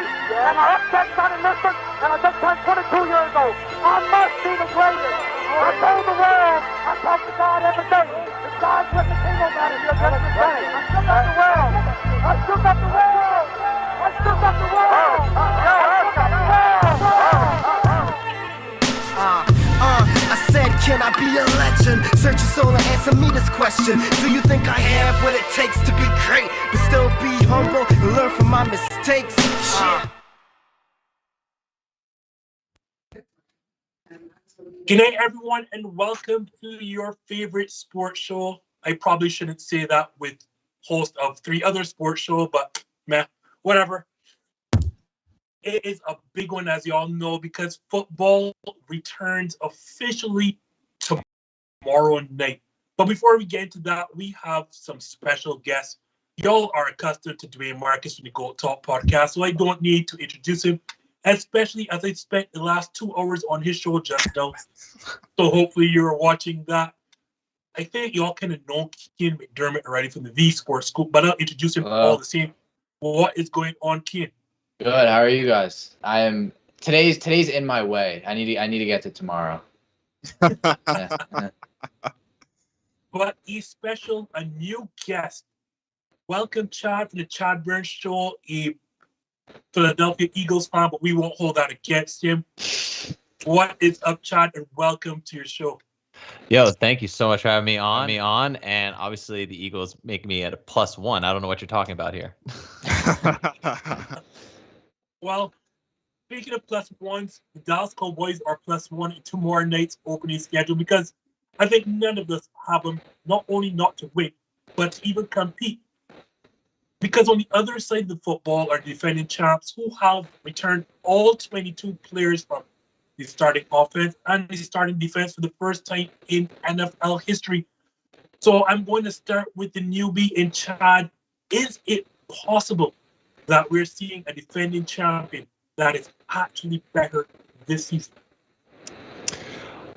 and I upset Sonny Liston, and I just turned 22 years old. I must be the greatest. I told the world, I talk to God every day. The God's with the king over here just the same. I shook up the world. I shook up the world. I shook up the world. I said, can I be a legend? Search your soul and answer me this question. Do you think I have what it takes to be great, but still be humble and learn from my mistakes? Good night, everyone, and welcome to your favorite sports show. I probably shouldn't say that with host of 3 other sports shows, but meh, whatever. It is a big one, as you all know, because football returns officially tomorrow night. But before we get into that, we have some special guests. Y'all are accustomed to Dwayne Marcus from the G.O.A.T Talk podcast, so I don't need to introduce him, especially as I spent the last 2 hours on his show just now. So hopefully you were watching that. I think y'all kind of know Kian McDermott already from the V Sports Scoop, but I'll introduce him all the same. What is going on, Kian? Good. How are you guys? I am. Today's in my way. I need to get to tomorrow. But a new guest. Welcome, Chad, from the Chadburn Show, a Philadelphia Eagles fan, but we won't hold that against him. What is up, Chad, and welcome to your show. Yo, thank you so much for having me on. And obviously the Eagles make me at a +1. I don't know what you're talking about here. Well, speaking of +1s, the Dallas Cowboys are +1 in 2 more nights opening schedule because I think none of us have them not only not to win, but to even compete. Because on the other side of the football are defending champs who have returned all 22 players from the starting offense and the starting defense for the first time in NFL history. So I'm going to start with the newbie in Chad. Is it possible that we're seeing a defending champion that is actually better this season?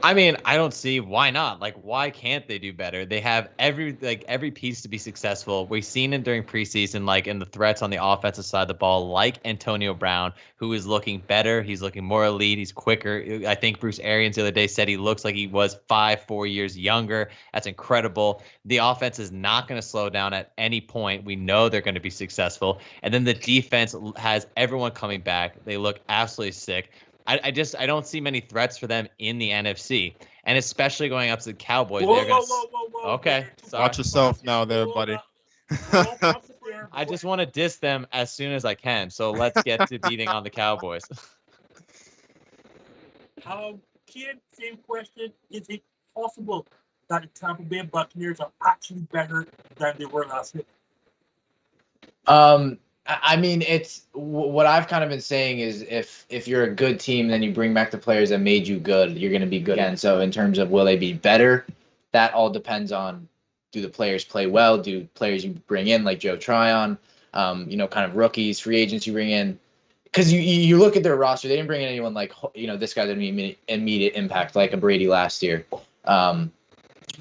I mean, I don't see why not. Like, why can't they do better? They have every piece to be successful. We've seen it during preseason, like in the threats on the offensive side of the ball, like Antonio Brown, who is looking better. He's looking more elite. He's quicker. I think Bruce Arians the other day said he looks like he was 4 years younger. That's incredible. The offense is not going to slow down at any point. We know they're going to be successful. And then the defense has everyone coming back. They look absolutely sick. I don't see many threats for them in the NFC, and especially going up to the Cowboys. Whoa. Okay, sorry. Watch yourself now there, buddy. I just want to diss them as soon as I can, so let's get to beating on the Cowboys. Kian, same question. Is it possible that the Tampa Bay Buccaneers are actually better than they were last week? I mean, it's what I've kind of been saying is if you're a good team, then you bring back the players that made you good, you're going to be good again. So in terms of will they be better, that all depends on, do the players play well? Do players you bring in like Joe Tryon, kind of rookies, free agents you bring in? Because you look at their roster, they didn't bring in anyone like, this guy didn't immediate impact like a Brady last year,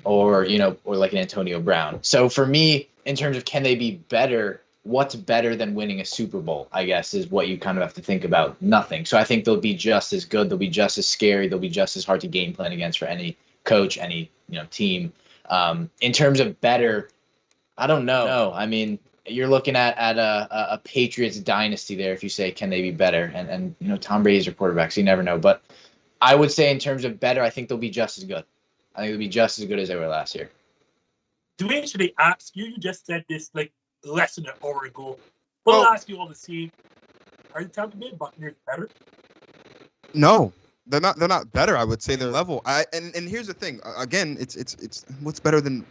or like an Antonio Brown. So for me, in terms of can they be better, what's better than winning a Super Bowl, I guess, is what you kind of have to think about. Nothing. So I think they'll be just as good. They'll be just as scary. They'll be just as hard to game plan against for any coach, any team. In terms of better, I don't know. No, I mean, you're looking at a Patriots dynasty there if you say, can they be better? And Tom Brady's your quarterback, so you never know. But I would say in terms of better, I think they'll be just as good. I think they'll be just as good as they were last year. Dwayne, should I ask you? You just said this less than an hour ago. But I'll ask you all the same. Are the Tampa Bay Buccaneers better? No, they're not. They're not better. I would say they're level. And here's the thing. Again, it's what's better than,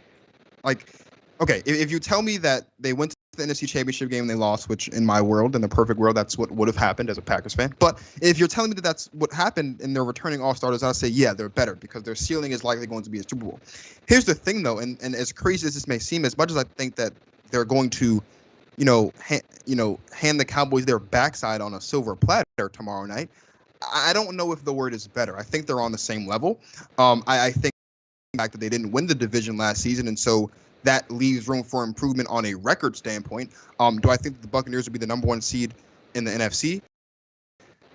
okay. If you tell me that they went to the NFC Championship game and they lost, which in my world, in the perfect world, that's what would have happened as a Packers fan. But if you're telling me that that's what happened and they're returning all starters, I'll say yeah, they're better because their ceiling is likely going to be a Super Bowl. Here's the thing though, and as crazy as this may seem, as much as I think that they're going to, hand the Cowboys their backside on a silver platter tomorrow night, I don't know if the word is better. I think they're on the same level. I think the fact that they didn't win the division last season, and so that leaves room for improvement on a record standpoint. Do I think that the Buccaneers will be the number 1 seed in the NFC?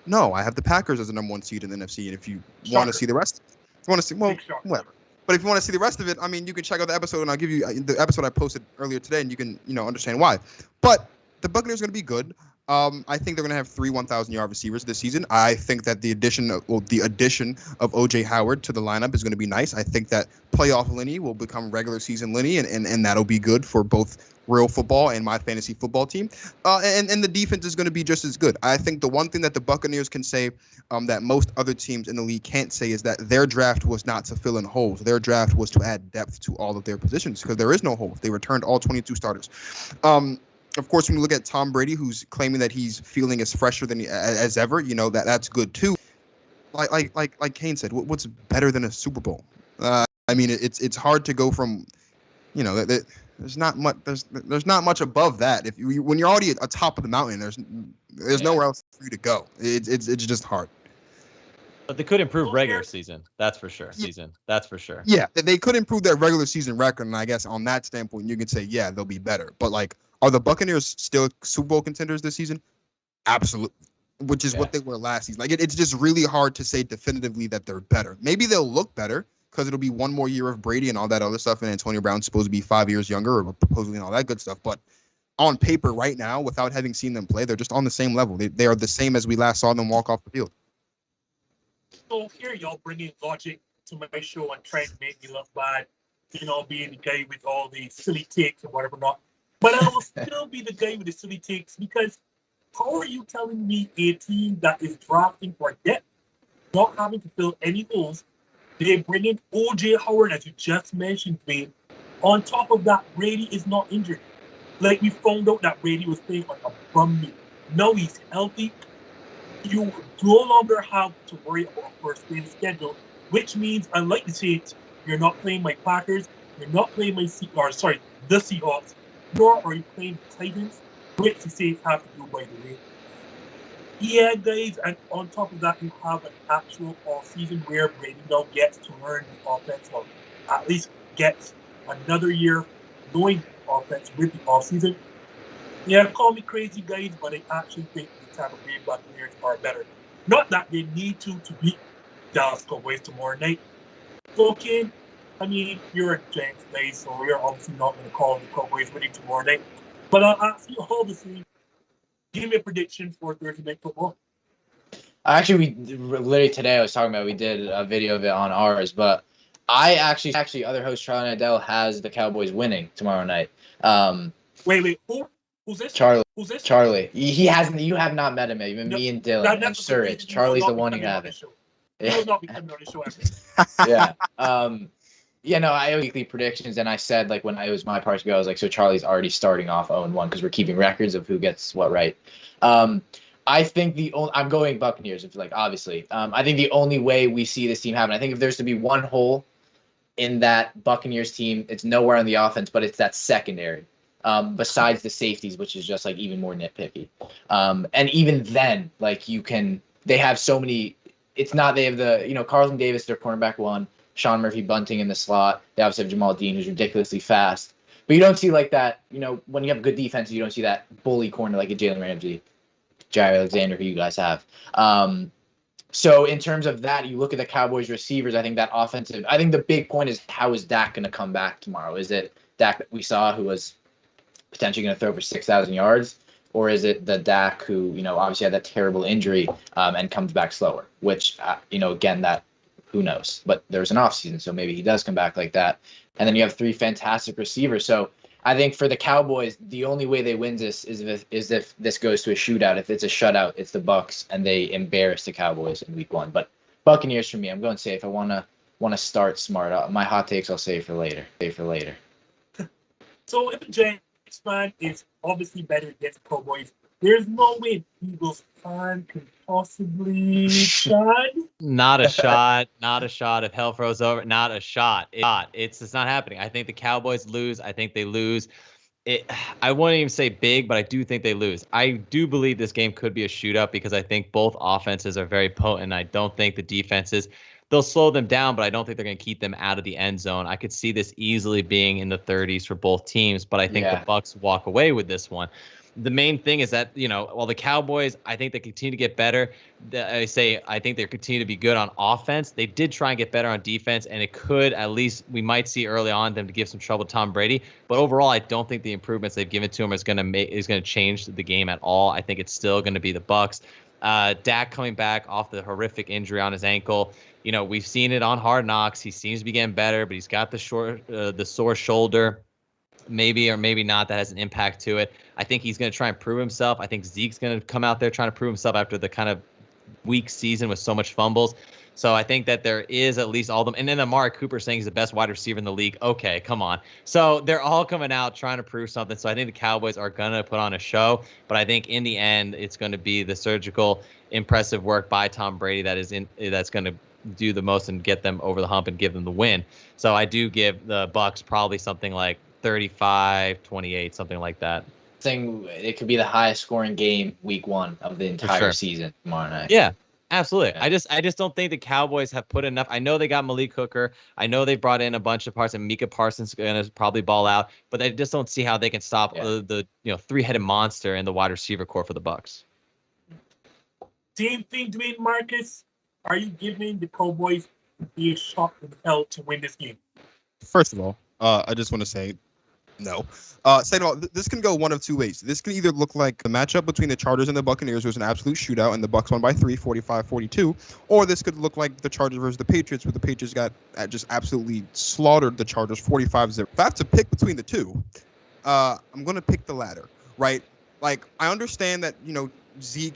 No, I have the Packers as the number 1 seed in the NFC. And if you want to see the rest, whatever. But if you want to see the rest of it, I mean, you can check out the episode, and I'll give you the episode I posted earlier today, and you can, understand why. But the Buccaneers are going to be good. I think they're going to have 3 1,000-yard receivers this season. I think that the addition of O.J. Howard to the lineup is going to be nice. I think that playoff Lenny will become regular season Lenny, and that'll be good for both real football and my fantasy football team. And the defense is going to be just as good. I think the one thing that the Buccaneers can say that most other teams in the league can't say is that their draft was not to fill in holes. Their draft was to add depth to all of their positions because there is no holes. They returned all 22 starters. Of course, when you look at Tom Brady, who's claiming that he's feeling as fresher than as ever, that's good too. Like Kane said, what's better than a Super Bowl? I mean, it's hard to go from, there's not much above that. When you're already atop of the mountain, there's nowhere else for you to go. It's just hard. But they could improve regular season. That's for sure. That's for sure. Yeah, they could improve their regular season record, and I guess on that standpoint, you could say, yeah, they'll be better. But are the Buccaneers still Super Bowl contenders this season? Absolutely. Which is what they were last season. It's just really hard to say definitively that they're better. Maybe they'll look better because it'll be one more year of Brady and all that other stuff, and Antonio Brown's supposed to be 5 years younger, or supposedly and all that good stuff. But on paper right now, without having seen them play, they're just on the same level. They are the same as we last saw them walk off the field. So here y'all bringing logic to my show and trying to make me look bad, being the guy with all the silly takes and whatever not. But I will still be the guy with the silly takes because how are you telling me a team that is drafting for depth, not having to fill any holes, they bring in O.J. Howard, as you just mentioned, Dwayne. On top of that, Brady is not injured. We found out that Brady was playing on a bum knee. Now he's healthy. You no longer have to worry about a first-game schedule, which means, unlike the Saints, you're not playing my Packers, you're not playing the Seahawks, nor are you playing the Titans, which the Saints have to do, by the way. Yeah, guys, and on top of that, you have an actual off-season where Brady now gets to learn the offense, or at least gets another year knowing offense with the off-season. Yeah, call me crazy, guys, but I actually think the Tampa Bay Buccaneers are better. Not that they need to beat Dallas Cowboys tomorrow night. So, Ken, I mean, you're a Giants guy, so you're obviously not going to call the Cowboys winning tomorrow night. But I'll ask you all the same. Give me a prediction for Thursday Night Football. Actually, literally today I was talking about, we did a video of it on ours, but I actually other host Charlie Nadell has the Cowboys winning tomorrow night. Wait, who's this? Charlie. Who's this? Charlie. He hasn't. You have not met him yet. Even me and Dylan. I'm sure it's Charlie's the one who haven't. He will not be coming on the show after. Yeah. I have weekly predictions, and I said when it was my part to go, I was like, so Charlie's already starting off 0-1 because we're keeping records of who gets what right. I think I'm going Buccaneers, obviously. I think the only way we see this team happen, I think if there's to be one hole in that Buccaneers team, it's nowhere on the offense, but it's that secondary. Besides the safeties, which is just even more nitpicky. And even then, they have so many. It's not they have the Carlton Davis, their cornerback one, Sean Murphy Bunting in the slot. They obviously have Jamal Dean, who's ridiculously fast. But you don't see that. When you have good defense, you don't see that bully corner like a Jalen Ramsey, Jair Alexander, who you guys have. So in terms of that, you look at the Cowboys receivers. I think that offensive. I think the big point is how is Dak going to come back tomorrow? Is it Dak that we saw who was potentially going to throw for 6,000 yards, or is it the Dak who obviously had that terrible injury and comes back slower? Which again, that who knows? But there's an offseason, so maybe he does come back like that. And then you have 3 fantastic receivers. So I think for the Cowboys, the only way they win this is if this goes to a shootout. If it's a shutout, it's the Bucs and they embarrass the Cowboys in Week 1. But Buccaneers for me. I'm going safe. I want to start smart. My hot takes I'll save for later. So if the Giants fan is obviously better against the Cowboys, there's no way Eagles fan can possibly shot. Not a shot. Not a shot. If hell froze over, not a shot. It's not happening. I think the Cowboys lose. I think they lose. I wouldn't even say big, but I do think they lose. I do believe this game could be a shootout because I think both offenses are very potent. I don't think the defenses, they'll slow them down, but I don't think they're going to keep them out of the end zone. I could see this easily being in the 30s for both teams, but I think the Bucs walk away with this one. the main thing is that, while the Cowboys, I think they continue to get better. I think they continue to be good on offense. They did try and get better on defense, and it could, at least we might see early on, them to give some trouble to Tom Brady. But overall, I don't think the improvements they've given to him is going to change the game at all. I think it's still going to be the Bucs. Dak coming back off the horrific injury on his ankle. We've seen it on Hard Knocks. He seems to be getting better, but he's got the sore shoulder. Maybe or maybe not. That has an impact to it. I think he's going to try and prove himself. I think Zeke's going to come out there trying to prove himself after the kind of weak season with so much fumbles. So I think that there is at least all of them. And then Amari Cooper saying he's the best wide receiver in the league. Okay, come on. So they're all coming out trying to prove something. So I think the Cowboys are going to put on a show. But I think in the end, it's going to be the surgical, impressive work by Tom Brady that's going to do the most and get them over the hump and give them the win. So I do give the Bucs probably something like 35-28, something like that. It could be the highest scoring game week 1 of the entire season tomorrow night. Yeah, absolutely. Yeah. I just don't think the Cowboys have put enough. I know they got Malik Hooker. I know they brought in a bunch of parts, and Micah Parsons going to probably ball out, but I just don't see how they can stop the three-headed monster in the wide receiver core for the Bucs. Same thing, Dwayne Marcus. Are you giving the Cowboys a shot in hell to win this game? First of all, I just want to say no. Second of all, this can go one of two ways. This can either look like a matchup between the Chargers and the Buccaneers was an absolute shootout and the Bucs won by 3, 45-42, or this could look like the Chargers versus the Patriots, where the Patriots got just absolutely slaughtered the Chargers 45-0. If I have to pick between the two, I'm going to pick the latter, right? Like, I understand that, Zeke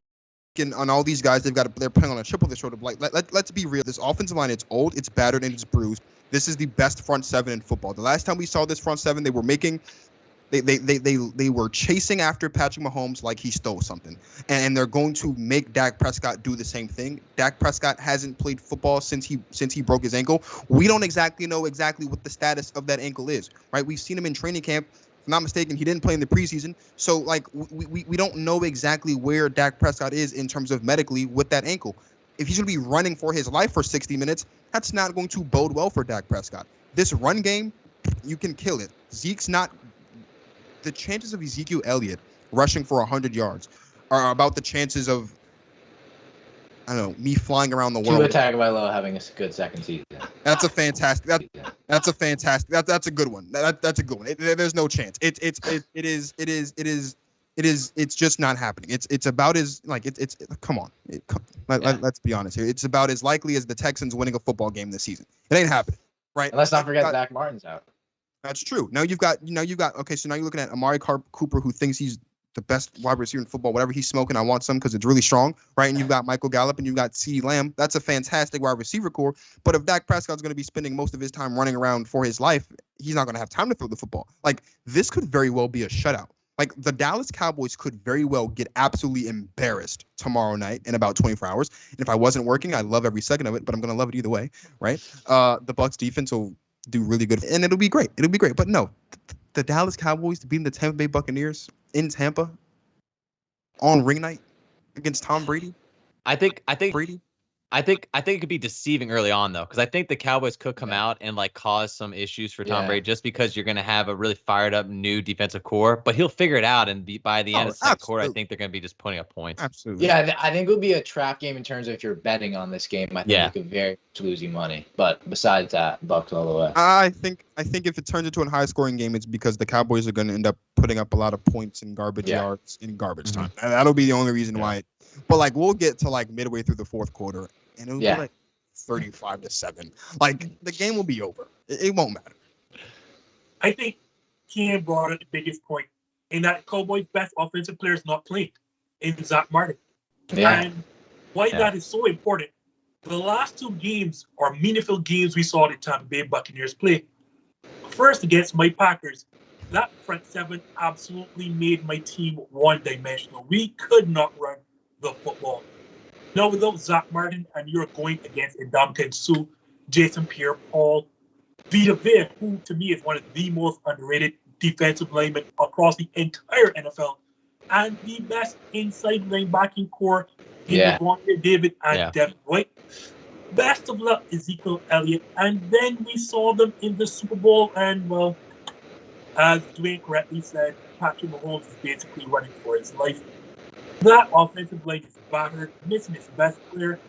and on all these guys, they're playing on a chip on their shoulder. Like, let's be real. This offensive line, it's old, it's battered, and it's bruised. This is the best front seven in football. The last time we saw this front seven, they were chasing after Patrick Mahomes like he stole something. And they're going to make Dak Prescott do the same thing. Dak Prescott hasn't played football since he broke his ankle. We don't exactly know what the status of that ankle is, right? We've seen him in training camp. If I'm not mistaken, he didn't play in the preseason. So, like, we don't know exactly where Dak Prescott is in terms of medically with that ankle. If he's going to be running for his life for 60 minutes, that's not going to bode well for Dak Prescott. This run game, you can kill it. Zeke's not – the chances of Ezekiel Elliott rushing for 100 yards are about the chances of, I don't know, me flying around the world. Tua Tagovailoa having a good second season. That's a fantastic – that's a good one. That's a good one. There's no chance. It's just not happening. It's about as like it's come on. Let's be honest here. It's about as likely as the Texans winning a football game this season. It ain't happening, right? And let's not forget Zach Martin's out. That's true. Now you've got okay. So now you're looking at Amari Cooper, who thinks he's the best wide receiver in football. Whatever he's smoking, I want some because it's really strong, right? And you've got Michael Gallup and you've got CeeDee Lamb. That's a fantastic wide receiver core. But if Dak Prescott's going to be spending most of his time running around for his life, he's not going to have time to throw the football. Like, this could very well be a shutout. Like, the Dallas Cowboys could very well get absolutely embarrassed tomorrow night in about 24 hours. And if I wasn't working, I'd love every second of it, but I'm going to love it either way, right? The Bucs defense will do really good, and it'll be great. But no, the Dallas Cowboys beating the Tampa Bay Buccaneers in Tampa on ring night against Tom Brady. I think Brady. I think it could be deceiving early on, though, because I think the Cowboys could come out and like cause some issues for Tom Brady just because you're going to have a really fired up new defensive core, but he'll figure it out. And by the end of that core, I think they're going to be just putting up points. Absolutely. Yeah, I think it would be a trap game in terms of if you're betting on this game. I think you could very much lose you money. But besides that, Bucs all the way. I think if it turns into a high scoring game, it's because the Cowboys are going to end up putting up a lot of points and garbage yards in garbage time. And that'll be the only reason why. But like, we'll get to like midway through the fourth quarter, and it'll be like 35-7. Like, the game will be over. It won't matter. I think Ken brought up the biggest point in that Cowboys' best offensive player is not playing in Zach Martin. Yeah. And why that is so important. The last two games are meaningful games we saw the Tampa Bay Buccaneers play. First against my Packers, that front seven absolutely made my team one-dimensional. We could not run the football. Now, without Zach Martin, and you're going against Ndamukong Suh, Jason Pierre-Paul, Vita Vea, who to me is one of the most underrated defensive linemen across the entire NFL, and the best inside linebacking core in Devontae David and Devin White. Best of luck, Ezekiel Elliott. And then we saw them in the Super Bowl, and well, as Dwayne correctly said, Patrick Mahomes is basically running for his life. That offensive line is battered, missing its best player.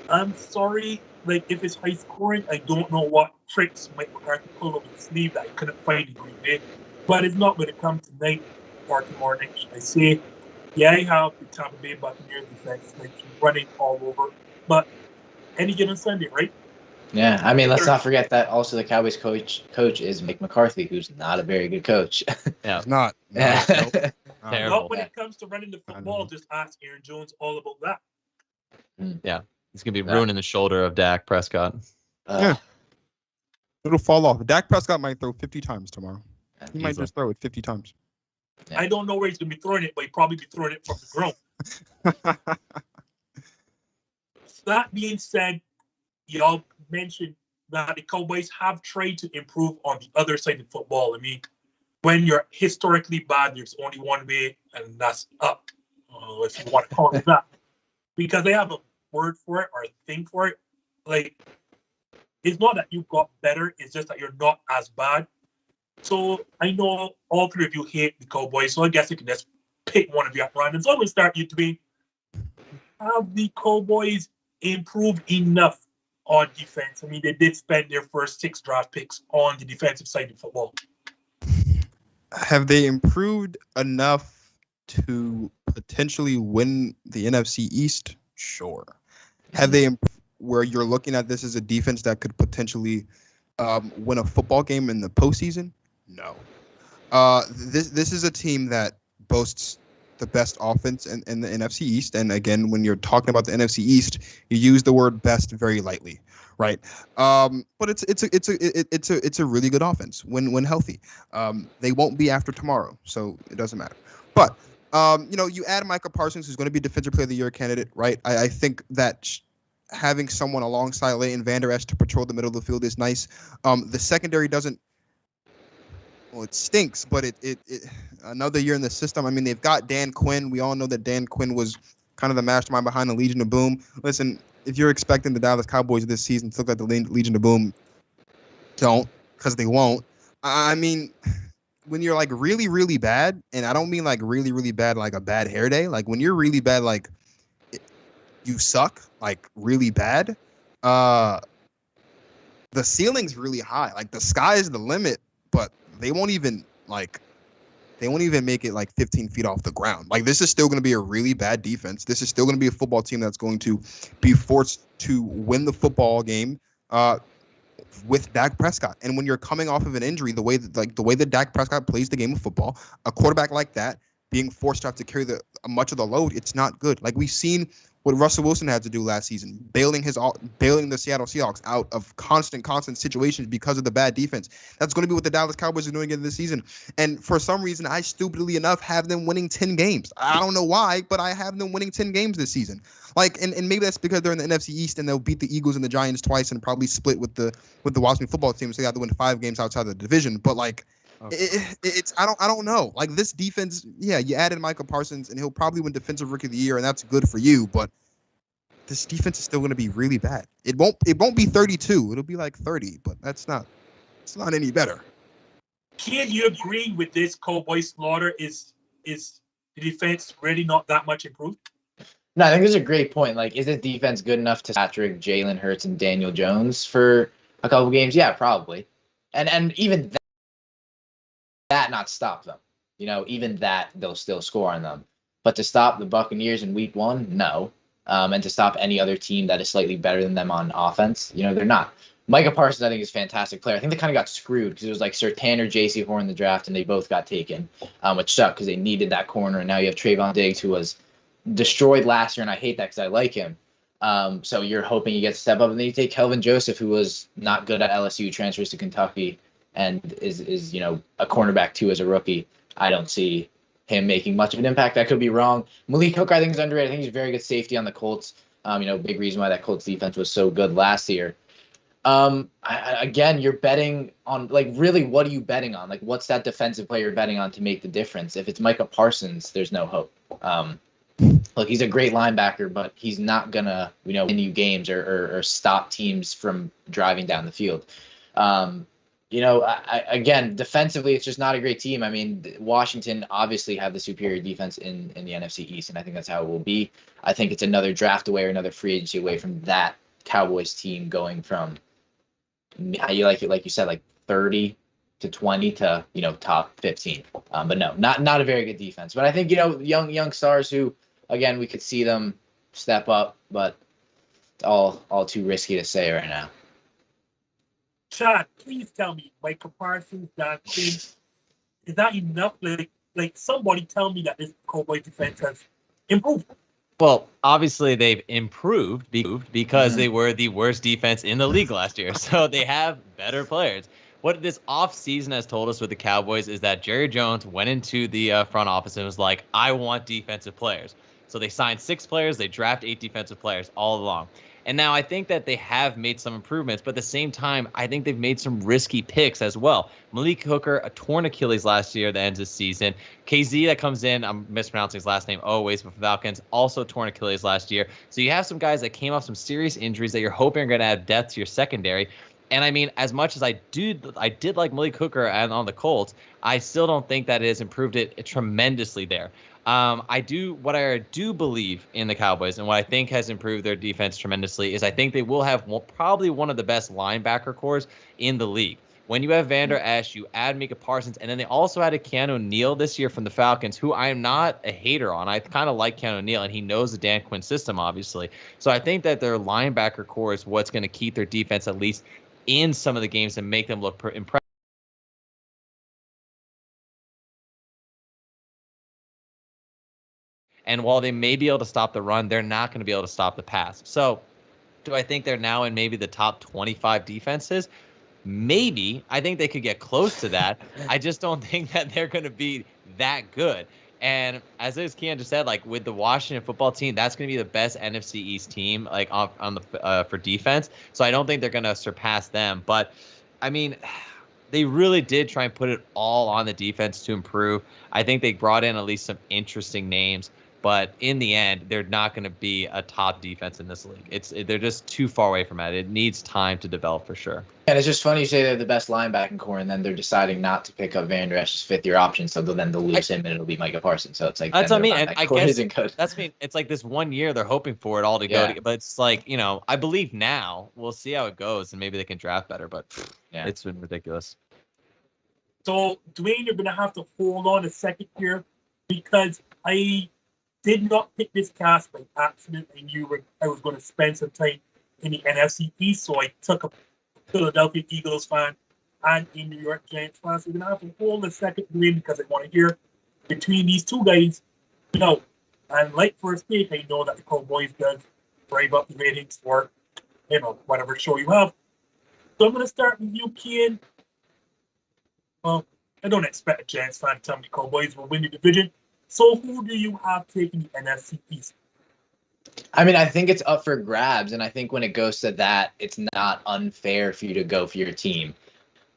I'm sorry, like if it's high scoring, I don't know what tricks Mike McCarthy pulled up his sleeve that he couldn't find in Green Bay. But it's not going to come tonight or tomorrow night, should I say. Yeah, I have the Tampa Bay Buccaneers defense like running all over. But any given Sunday, right? Yeah, I mean, let's not forget that also the Cowboys coach is Mike McCarthy, who's not a very good coach. Yeah. It's not. Yeah. Nope. Terrible. Not when it comes to running the football, just ask Aaron Jones all about that. Yeah. He's going to be ruining the shoulder of Dak Prescott. Yeah. It'll fall off. Dak Prescott might throw 50 times tomorrow. He might just throw it 50 times. Yeah. I don't know where he's going to be throwing it, but he'll probably be throwing it from the ground. That being said, y'all mentioned that the Cowboys have tried to improve on the other side of football. I mean, when you're historically bad, there's only one way, and that's up, if you want to call it that. Because they have a word for it or a thing for it. Like, it's not that you got better, it's just that you're not as bad. So I know all three of you hate the Cowboys, so I guess you can just pick one of you at random. So I'm going to start you three. Have the Cowboys improved enough on defense? I mean, they did spend their first 6 draft picks on the defensive side of football. Have they improved enough to potentially win the NFC East? Sure. Have they where you're looking at this as a defense that could potentially win a football game in the postseason? No. This is a team that boasts the best offense in the NFC East, and again, when you're talking about the NFC East, you use the word best very lightly, right? But it's a really good offense when healthy. They won't be after tomorrow, so it doesn't matter. But you add Micah Parsons, who's going to be Defensive Player of the Year candidate, right? I think that having someone alongside Leighton Vander Esch to patrol the middle of the field is nice. The secondary doesn't. Well, it stinks, but it another year in the system. I mean, they've got Dan Quinn. We all know that Dan Quinn was kind of the mastermind behind the Legion of Boom. Listen, if you're expecting the Dallas Cowboys this season to look like the Legion of Boom, don't, because they won't. I mean, when you're like really, really bad, and I don't mean like really, really bad like a bad hair day. Like when you're really bad, like you suck, like really bad. The ceiling's really high. Like the sky is the limit, but they won't even make it like 15 feet off the ground. Like this is still going to be a really bad defense. This is still going to be a football team that's going to be forced to win the football game with Dak Prescott. And when you're coming off of an injury, the way that Dak Prescott plays the game of football, a quarterback like that being forced to have to carry much of the load, it's not good. Like we've seen what Russell Wilson had to do last season, bailing the Seattle Seahawks out of constant situations because of the bad defense. That's going to be what the Dallas Cowboys are doing again this season. And for some reason, I stupidly enough have them winning 10 games. I don't know why, but I have them winning 10 games this season. Like, and maybe that's because they're in the NFC East and they'll beat the Eagles and the Giants twice and probably split with the Washington football team. So they have to win 5 games outside the division. But like, it's I don't know. Like this defense, yeah, you added Michael Parsons and he'll probably win Defensive Rookie of the Year, and that's good for you. But this defense is still going to be really bad. It won't be 32. It'll be like 30, but it's not any better. Can you agree with this? Cowboy slaughter is the defense really not that much improved? No, I think there's a great point. Like, is this defense good enough to Patrick, Jalen Hurts, and Daniel Jones for a couple of games? Yeah, probably. And even that not stop them. Even that they'll still score on them. But to stop the Buccaneers in week 1, no. And to stop any other team that is slightly better than them on offense, they're not. Micah Parsons, I think, is a fantastic player. I think they kind of got screwed because it was like Surtain or J.C. Horn in the draft, and they both got taken, which sucked because they needed that corner. And now you have Trayvon Diggs, who was destroyed last year, and I hate that because I like him. So you're hoping he gets to step up. And then you take Kelvin Joseph, who was not good at LSU, transfers to Kentucky, and is a cornerback too as a rookie. I don't see him making much of an impact. I could be wrong. Malik Hooker, I think, is underrated. I think he's a very good safety on the Colts. Big reason why that Colts defense was so good last year. Again, you're betting on, like, really, what are you betting on? Like, what's that defensive player you're betting on to make the difference? If it's Micah Parsons, there's no hope. Look, he's a great linebacker, but he's not gonna, win you games or stop teams from driving down the field. Again, defensively, it's just not a great team. I mean, Washington obviously have the superior defense in the NFC East, and I think that's how it will be. I think it's another draft away or another free agency away from that Cowboys team going from, like you said, like 30 to 20 to, top 15. But no, not a very good defense. But I think, young stars who, again, we could see them step up, but it's all too risky to say right now. Chad, please tell me, Micah Parsons, that thing, is that enough? Like somebody tell me that this Cowboys defense has improved. Well, obviously they've improved because they were the worst defense in the league last year. So they have better players. What this offseason has told us with the Cowboys is that Jerry Jones went into the front office and was like, I want defensive players. So they signed 6 players. They draft 8 defensive players all along. And now I think that they have made some improvements, but at the same time, I think they've made some risky picks as well. Malik Hooker, a torn Achilles last year that ends the season. KZ that comes in, I'm mispronouncing his last name always, but for Falcons, also torn Achilles last year. So you have some guys that came off some serious injuries that you're hoping are going to add depth to your secondary. And I mean, as much as I did like Malik Hooker and on the Colts, I still don't think that it has improved it tremendously there. What I do believe in the Cowboys and what I think has improved their defense tremendously is I think they will have probably one of the best linebacker cores in the league. When you have Vander Esch, you add Micah Parsons, and then they also added Keanu Neal this year from the Falcons, who I am not a hater on. I kind of like Keanu Neal, and he knows the Dan Quinn system, obviously. So I think that their linebacker core is what's going to keep their defense at least in some of the games and make them look impressive. And while they may be able to stop the run, they're not going to be able to stop the pass. So do I think they're now in maybe the top 25 defenses? Maybe. I think they could get close to that. I just don't think that they're going to be that good. And as Kian just said, like with the Washington football team, that's going to be the best NFC East team, like on the for defense. So I don't think they're going to surpass them. But I mean, they really did try and put it all on the defense to improve. I think they brought in at least some interesting names. But in the end, they're not going to be a top defense in this league. They're just too far away from it. It needs time to develop for sure. And it's just funny you say they're the best linebacking core, and then they're deciding not to pick up Vander Esch's 5th-year option, so then they'll lose him, and it'll be Micah Parsons. So it's like that's what I mean. And I guess isn't good. That's it's like this 1 year they're hoping for it all to go, but it's like I believe now we'll see how it goes, and maybe they can draft better. But it's been ridiculous. So Dwayne, you're gonna have to hold on a second here because I did not pick this cast by accident. I knew I was going to spend some time in the NFC East, so I took a Philadelphia Eagles fan and a New York Giants fan. So we're going to have to hold a second win because I want to hear between these two guys. And like first take, I know that the Cowboys does drive up the ratings for, whatever show you have. So I'm going to start with you, Kian. Well, I don't expect a Giants fan to tell me the Cowboys will win the division. So who do you have taking the NFC East? I mean, I think it's up for grabs, and I think when it goes to that, it's not unfair for you to go for your team.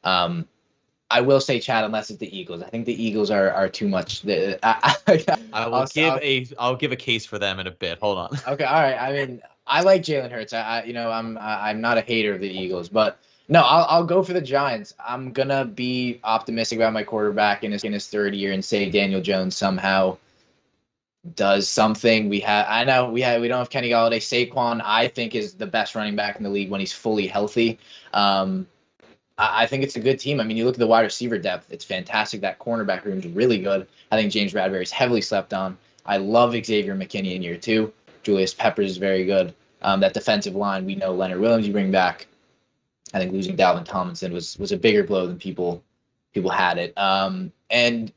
I will say, Chad, unless it's the Eagles. I think the Eagles are too much. I'll give a case for them in a bit. Hold on. Okay, all right. I mean, I like Jalen Hurts. I'm not a hater of the Eagles, but no, I'll go for the Giants. I'm gonna be optimistic about my quarterback in his 3rd year and say Daniel Jones somehow does something. We don't have Kenny Golladay. Saquon, I think, is the best running back in the league when he's fully healthy. I think it's a good team. I mean, you look at the wide receiver depth; it's fantastic. That cornerback room is really good. I think James Bradbury is heavily slept on. I love Xavier McKinney in year 2. Julius Peppers is very good. That defensive line, we know Leonard Williams you bring back. I think losing Dalvin Tomlinson was a bigger blow than people had it. And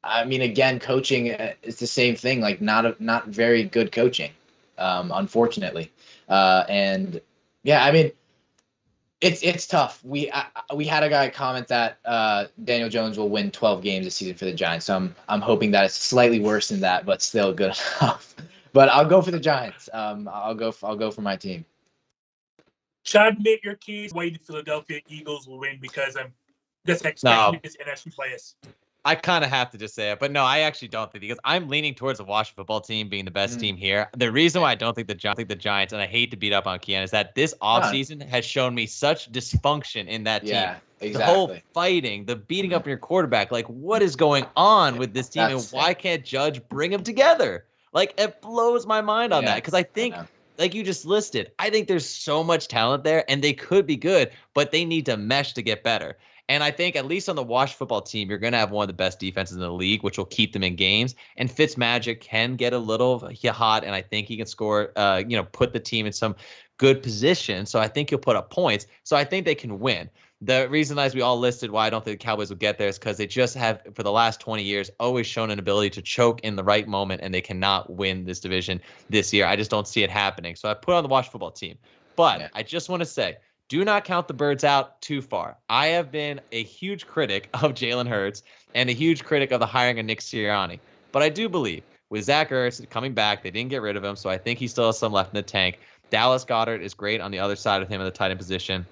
I mean, again, coaching is the same thing. Like not very good coaching, unfortunately. And yeah, I mean, it's tough. We had a guy comment that Daniel Jones will win 12 games this season for the Giants. So I'm hoping that it's slightly worse than that, but still good enough. But I'll go for the Giants. I'll go for my team. Chad, make your case why the Philadelphia Eagles will win because I'm just expecting this NFC bias. I kind of have to just say it, but no, I actually don't think, because I'm leaning towards the Washington football team being the best team here. The reason why I don't think the Giants, and I hate to beat up on Kian, is that this offseason has shown me such dysfunction in that team. Yeah, exactly. The whole fighting, the beating up your quarterback, like what is going on with this team, and why can't Judge bring them together? Like it blows my mind on that, because I think, like you just listed, I think there's so much talent there, and they could be good, but they need to mesh to get better. And I think at least on the Wash football team, you're going to have one of the best defenses in the league, which will keep them in games. And Fitzmagic can get a little hot, and I think he can score, put the team in some good position. So I think he'll put up points. So I think they can win. The reason, as we all listed, why I don't think the Cowboys will get there is because they just have, for the last 20 years, always shown an ability to choke in the right moment, and they cannot win this division this year. I just don't see it happening. So I put on the Wash football team. But I just want to say, do not count the birds out too far. I have been a huge critic of Jalen Hurts and a huge critic of the hiring of Nick Sirianni. But I do believe with Zach Ertz coming back, they didn't get rid of him, so I think he still has some left in the tank. Dallas Goedert is great on the other side of him in the tight end position.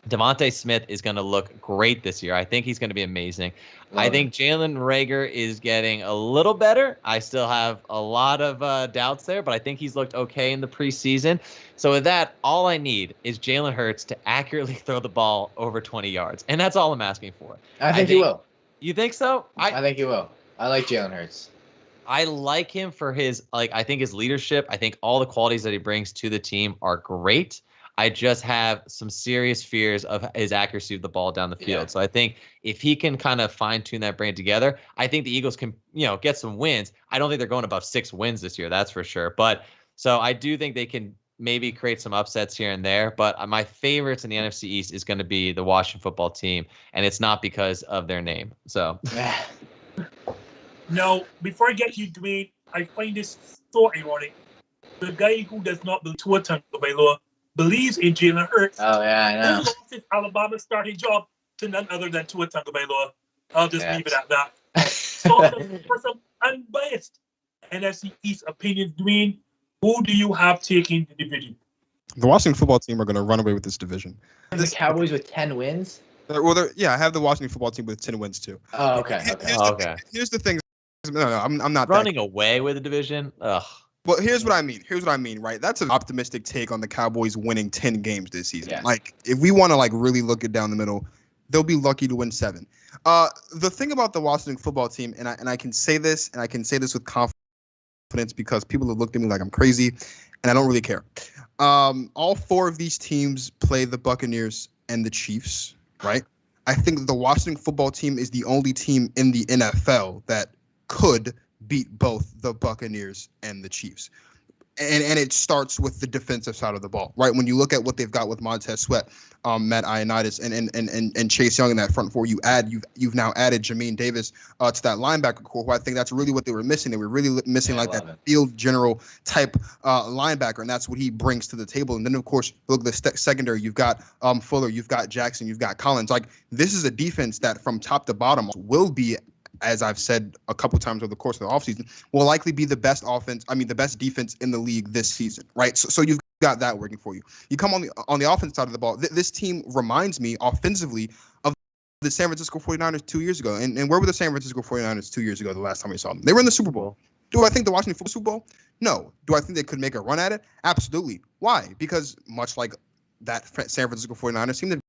Devontae Smith is going to look great this year. I think he's going to be amazing. I think Jalen Reagor is getting a little better. I still have a lot of doubts there, but I think he's looked okay in the preseason. So with that, all I need is Jalen Hurts to accurately throw the ball over 20 yards, and that's all I'm asking for. I think he will. You think so? I think he will. I like Jalen Hurts. I like him for his, I think his leadership. I think all the qualities that he brings to the team are great. I just have some serious fears of his accuracy of the ball down the field. Yeah. So I think if he can kind of fine tune that brain together, I think the Eagles can, get some wins. I don't think they're going above 6 wins this year. That's for sure. But so I do think they can maybe create some upsets here and there. But my favorites in the NFC East is going to be the Washington football team. And it's not because of their name. So. No, before I get to you, Dwayne, I find this so ironic. The guy who does not believe Tua Tagovailoa believes in Jalen Hurts. Oh, yeah, I know. He lost his Alabama starting job to none other than Tua Tagovailoa. I'll just leave it at that. So, for some unbiased NFC East opinions, Dwayne, who do you have taking the division? The Washington football team are going to run away with this division. The Cowboys with 10 wins? Well, I have the Washington football team with 10 wins, too. Oh, okay. Here's the thing. No, I'm not running away with the division. Ugh. Well, here's what I mean, right? That's an optimistic take on the Cowboys winning 10 games this season. Yeah. Like, if we want to really look it down the middle, they'll be lucky to win 7. The thing about the Washington football team, and I can say this, with confidence because people have looked at me like I'm crazy, and I don't really care. All 4 of these teams play the Buccaneers and the Chiefs, right? I think the Washington football team is the only team in the NFL that could beat both the Buccaneers and the Chiefs. And it starts with the defensive side of the ball, right? When you look at what they've got with Montez Sweat, Matt Ioannidis, and Chase Young in that front 4, you've now added Jamin Davis to that linebacker core, who I think that's really what they were missing. They were really missing that field general type linebacker, and that's what he brings to the table. And then, of course, look at the secondary. You've got Fuller, you've got Jackson, you've got Collins. Like, this is a defense that from top to bottom will be, as I've said a couple times over the course of the offseason, will likely be the best defense in the league this season, right? So you've got that working for you. You come on the offense side of the ball. This team reminds me offensively of the San Francisco 49ers 2 years ago. And where were the San Francisco 49ers 2 years ago the last time we saw them? They were in the Super Bowl. Do I think the Washington football Super Bowl? No. Do I think they could make a run at it? Absolutely. Why? Because much like that San Francisco 49ers team,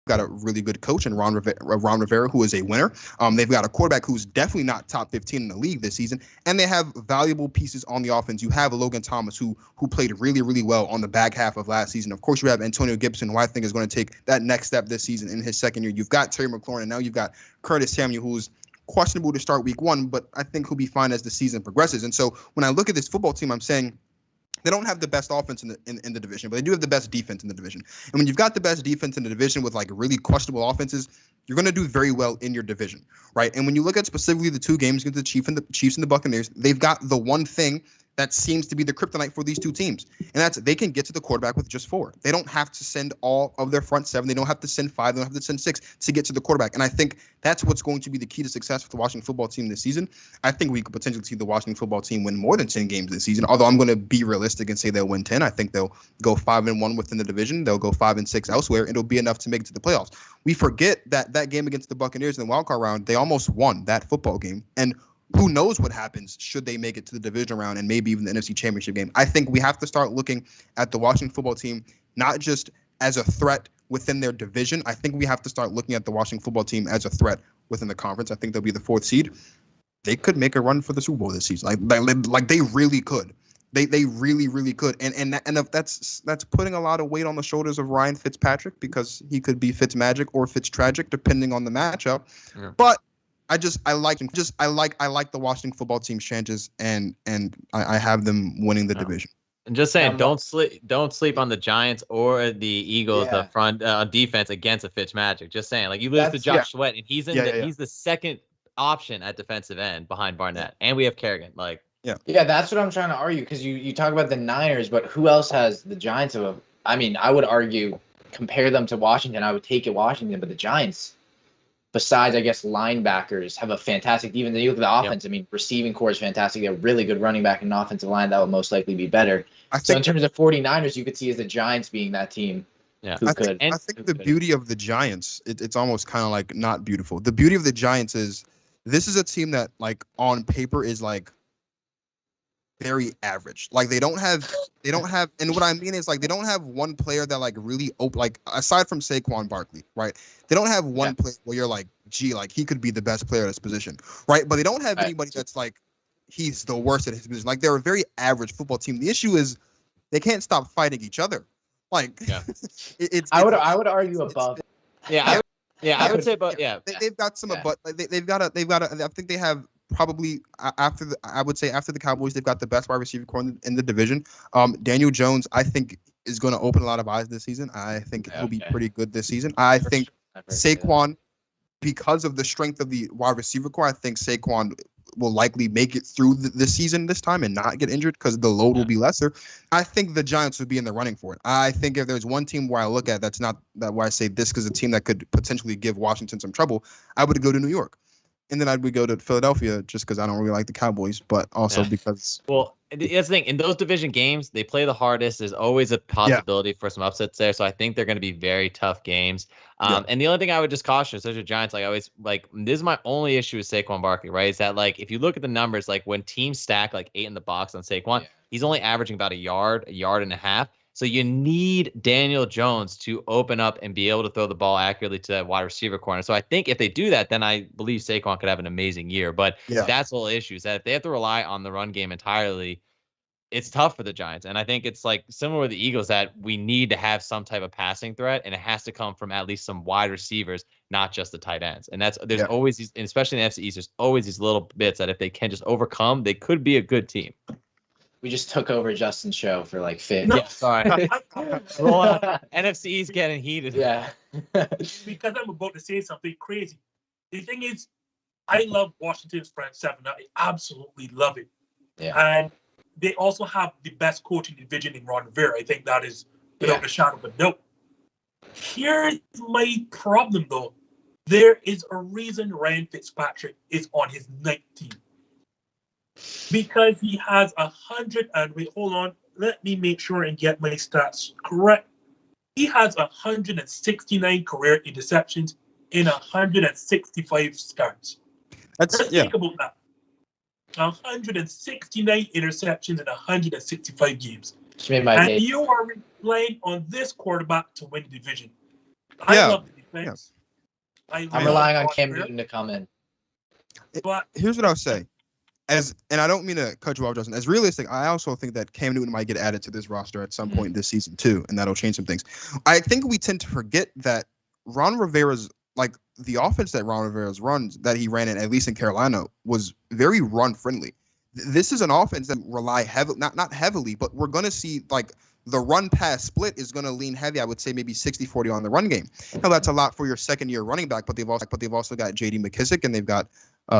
got a really good coach in Ron Rivera, who is a winner. They've got a quarterback who's definitely not top 15 in the league this season, and they have valuable pieces on the offense. You have Logan Thomas, who played really, really well on the back half of last season. Of course, you have Antonio Gibson, who I think is going to take that next step this season in his second year. You've got Terry McLaurin, and now you've got Curtis Samuel, who's questionable to start week 1, but I think he'll be fine as the season progresses. And so when I look at this football team, I'm saying they don't have the best offense in the division, but they do have the best defense in the division. And when you've got the best defense in the division with really questionable offenses, you're going to do very well in your division, right? And when you look at specifically the 2 games against the Chiefs and the Buccaneers, they've got the one thing that seems to be the kryptonite for these two teams. And that's they can get to the quarterback with just 4. They don't have to send all of their front 7. They don't have to send 5. They don't have to send 6 to get to the quarterback. And I think that's what's going to be the key to success for the Washington football team this season. I think we could potentially see the Washington football team win more than 10 games this season, although I'm going to be realistic and say they'll win 10. I think they'll go 5-1 within the division. They'll go 5-6 elsewhere, and it'll be enough to make it to the playoffs. We forget that game against the Buccaneers in the wildcard round, they almost won that football game. And who knows what happens should they make it to the division round and maybe even the NFC Championship game. I think we have to start looking at the Washington football team not just as a threat within their division. I think we have to start looking at the Washington football team as a threat within the conference. I think they'll be the 4th seed. They could make a run for the Super Bowl this season. Like they really could. They really could. And if that's putting a lot of weight on the shoulders of Ryan Fitzpatrick, because he could be Fitzmagic or Fitztragic depending on the matchup. Yeah. But I like him. I like the Washington football team's chances, and I have them winning the division. I'm just saying, don't sleep on the Giants or the Eagles, the front defense against a Fitzmagic. Just saying, like you lose to Josh Sweat, and he's he's the second option at defensive end behind Barnett, and we have Kerrigan. Like, yeah, that's what I'm trying to argue, because you talk about the Niners, but who else has the Giants? I mean, I would argue compare them to Washington. I would take it Washington, but the Giants, besides, I guess, linebackers, have a fantastic defense. You look at the offense, I mean, receiving core is fantastic. They have a really good running back and an offensive line that will most likely be better. So in terms of 49ers, you could see as the Giants being that team. Yeah, I think the beauty of the Giants, it's almost kind of like not beautiful. The beauty of the Giants is this is a team that, like, on paper is like very average. Like they don't have, and what I mean is like they don't have one player that like really like aside from Saquon Barkley, right? They don't have one player where you're like, gee, like he could be the best player at his position, right? But they don't have anybody that's like he's the worst at his position. Like they're a very average football team. The issue is they can't stop fighting each other. Like I would argue above. I would say, but they've got some, but they've got a. I think they have. Probably after the Cowboys, they've got the best wide receiver core in the division. Daniel Jones, I think, is going to open a lot of eyes this season. I think he'll be pretty good this season. I think Saquon, because of the strength of the wide receiver core, I think Saquon will likely make it through the season this time and not get injured because the load will be lesser. I think the Giants would be in the running for it. I think if there's one team where I look at that's not that where I say this because a team that could potentially give Washington some trouble, I would go to New York. And then I would go to Philadelphia just because I don't really like the Cowboys, but also because. Well, that's the thing. In those division games, they play the hardest. There's always a possibility for some upsets there. So I think they're going to be very tough games. And the only thing I would just caution, especially Giants, like I always this is my only issue with Saquon Barkley, right? Is that like if you look at the numbers, like when teams stack like 8 in the box on Saquon, he's only averaging about a yard and a half. So you need Daniel Jones to open up and be able to throw the ball accurately to that wide receiver corner. So I think if they do that, then I believe Saquon could have an amazing year. But that's the whole issue, is that if they have to rely on the run game entirely, it's tough for the Giants. And I think it's like similar with the Eagles that we need to have some type of passing threat, and it has to come from at least some wide receivers, not just the tight ends. And there's always these, and especially in the NFC East, there's always these little bits that if they can just overcome, they could be a good team. We just took over Justin's show for like 50. No, sorry. NFC East getting heated. Yeah. Because I'm about to say something crazy. The thing is, I love Washington's front 7. I absolutely love it. Yeah. And they also have the best coaching division in Ron Rivera. I think that is without a shadow of a doubt. Here's my problem, though. There is a reason Ryan Fitzpatrick is on his 9th team. Because he has 100 and wait, hold on. Let me make sure and get my stats correct. He has 169 career interceptions in 165 starts. Let's think about that. 169 interceptions in 165 games. And you are relying on this quarterback to win the division. I love the defense. I'm relying on Cam Newton to come in. But here's what I'll say. And I don't mean to cut you off, Justin. As realistic, I also think that Cam Newton might get added to this roster at some point this season too, and that'll change some things. I think we tend to forget that Ron Rivera's, like the offense that Ron Rivera's runs that he ran at least in Carolina, was very run friendly. This is an offense that rely heavily, not heavily, but we're going to see like the run pass split is going to lean heavy. I would say maybe 60-40 on the run game. Now that's a lot for your second year running back, but they've also got J.D. McKissick and they've got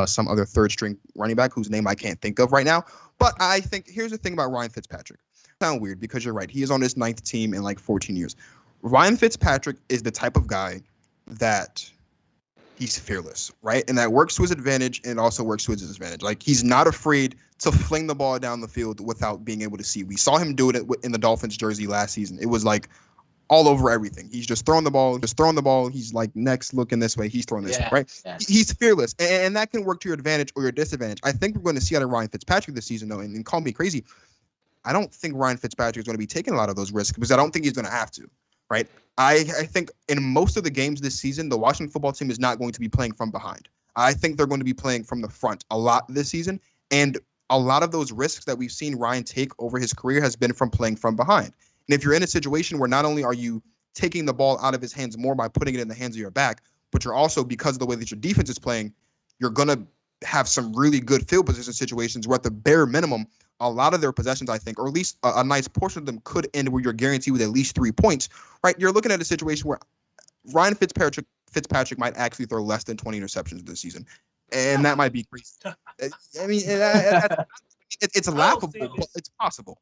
some other third string running back whose name I can't think of right now. But I think here's the thing about Ryan Fitzpatrick. Sound weird because you're right. He is on his 9th team in like 14 years. Ryan Fitzpatrick is the type of guy that he's fearless, right? And that works to his advantage and it also works to his disadvantage. Like, he's not afraid to fling the ball down the field without being able to see. We saw him do it in the Dolphins jersey last season. It was like all over everything. He's just throwing the ball. He's like, next, looking this way. He's throwing this way, right? Yeah. He's fearless. And that can work to your advantage or your disadvantage. I think we're going to see out of Ryan Fitzpatrick this season, though, and call me crazy. I don't think Ryan Fitzpatrick is going to be taking a lot of those risks because I don't think he's going to have to, right? I think in most of the games this season, the Washington football team is not going to be playing from behind. I think they're going to be playing from the front a lot this season. And a lot of those risks that we've seen Ryan take over his career has been from playing from behind. And if you're in a situation where not only are you taking the ball out of his hands more by putting it in the hands of your back, but you're also, because of the way that your defense is playing, you're going to have some really good field position situations where at the bare minimum, a lot of their possessions, I think, or at least a nice portion of them could end where you're guaranteed with at least 3 points, right? You're looking at a situation where Ryan Fitzpatrick might actually throw less than 20 interceptions this season. And that might be crazy. I mean, it's laughable, but it's possible.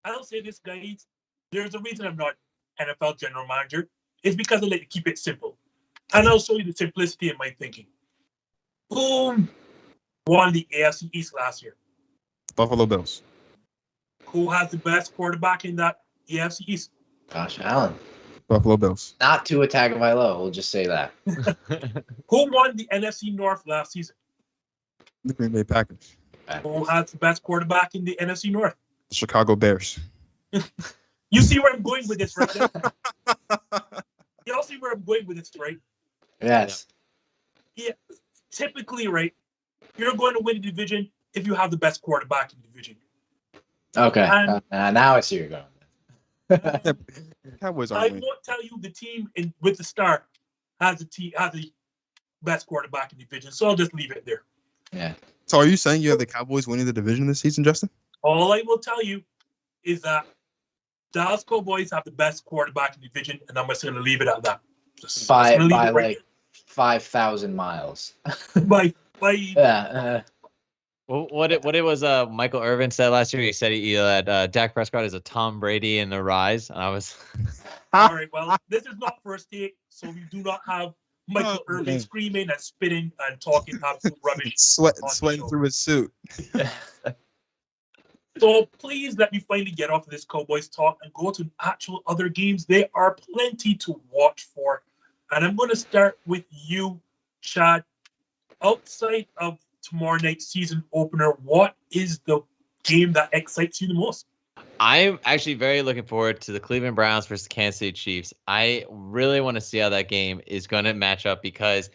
I'll say this, guys. There's a reason I'm not NFL general manager. It's because I like to keep it simple. And I'll show you the simplicity in my thinking. Who won the AFC East last year? Buffalo Bills. Who has the best quarterback in that AFC East? Josh Allen. Buffalo Bills. Not Tua Tagovailoa, we'll just say that. Who won the NFC North last season? The Green Bay Packers. Who has the best quarterback in the NFC North? The Chicago Bears. You see where I'm going with this, right? Y'all see where I'm going with this, right? Yes. Yeah. Typically, right, you're going to win the division if you have the best quarterback in the division. Okay. Now I see where you're going. Cowboys I won't tell you the team with the star has the best quarterback in the division, so I'll just leave it there. Yeah. So are you saying you have the Cowboys winning the division this season, Justin? All I will tell you is that Dallas Cowboys have the best quarterback in the division, and I'm just going to leave it at that. By like 5,000 miles. by yeah. What it was Michael Irvin said last year. He said that Dak Prescott is a Tom Brady in the rise, and I was. All right. Well, this is not first take, so we do not have Michael Irvin screaming and spitting and talking absolute rubbish. Sweating through his suit. So please let me finally get off of this Cowboys talk and go to actual other games. There are plenty to watch for. And I'm going to start with you, Chad. Outside of tomorrow night's season opener, what is the game that excites you the most? I'm actually very looking forward to the Cleveland Browns versus Kansas City Chiefs. I really want to see how that game is going to match up because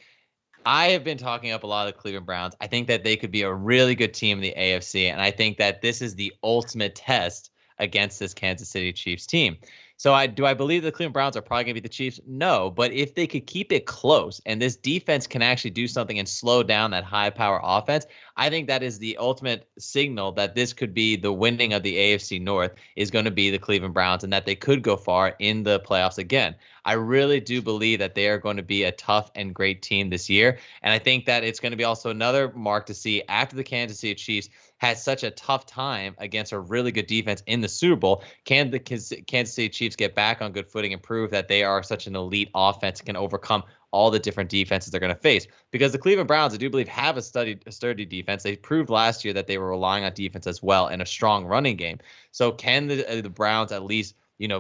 I have been talking up a lot of the Cleveland Browns. I think that they could be a really good team in the AFC, and I think that this is the ultimate test against this Kansas City Chiefs team. So do I believe the Cleveland Browns are probably going to beat the Chiefs? No, but if they could keep it close and this defense can actually do something and slow down that high-power offense, I think that is the ultimate signal that this could be the winning of the AFC North is going to be the Cleveland Browns and that they could go far in the playoffs again. I really do believe that they are going to be a tough and great team this year, and I think that it's going to be also another mark to see after the Kansas City Chiefs had such a tough time against a really good defense in the Super Bowl. Can the Kansas City Chiefs get back on good footing and prove that they are such an elite offense and can overcome all the different defenses they're going to face? Because the Cleveland Browns, I do believe, have a sturdy defense. They proved last year that they were relying on defense as well and a strong running game. So can the Browns at least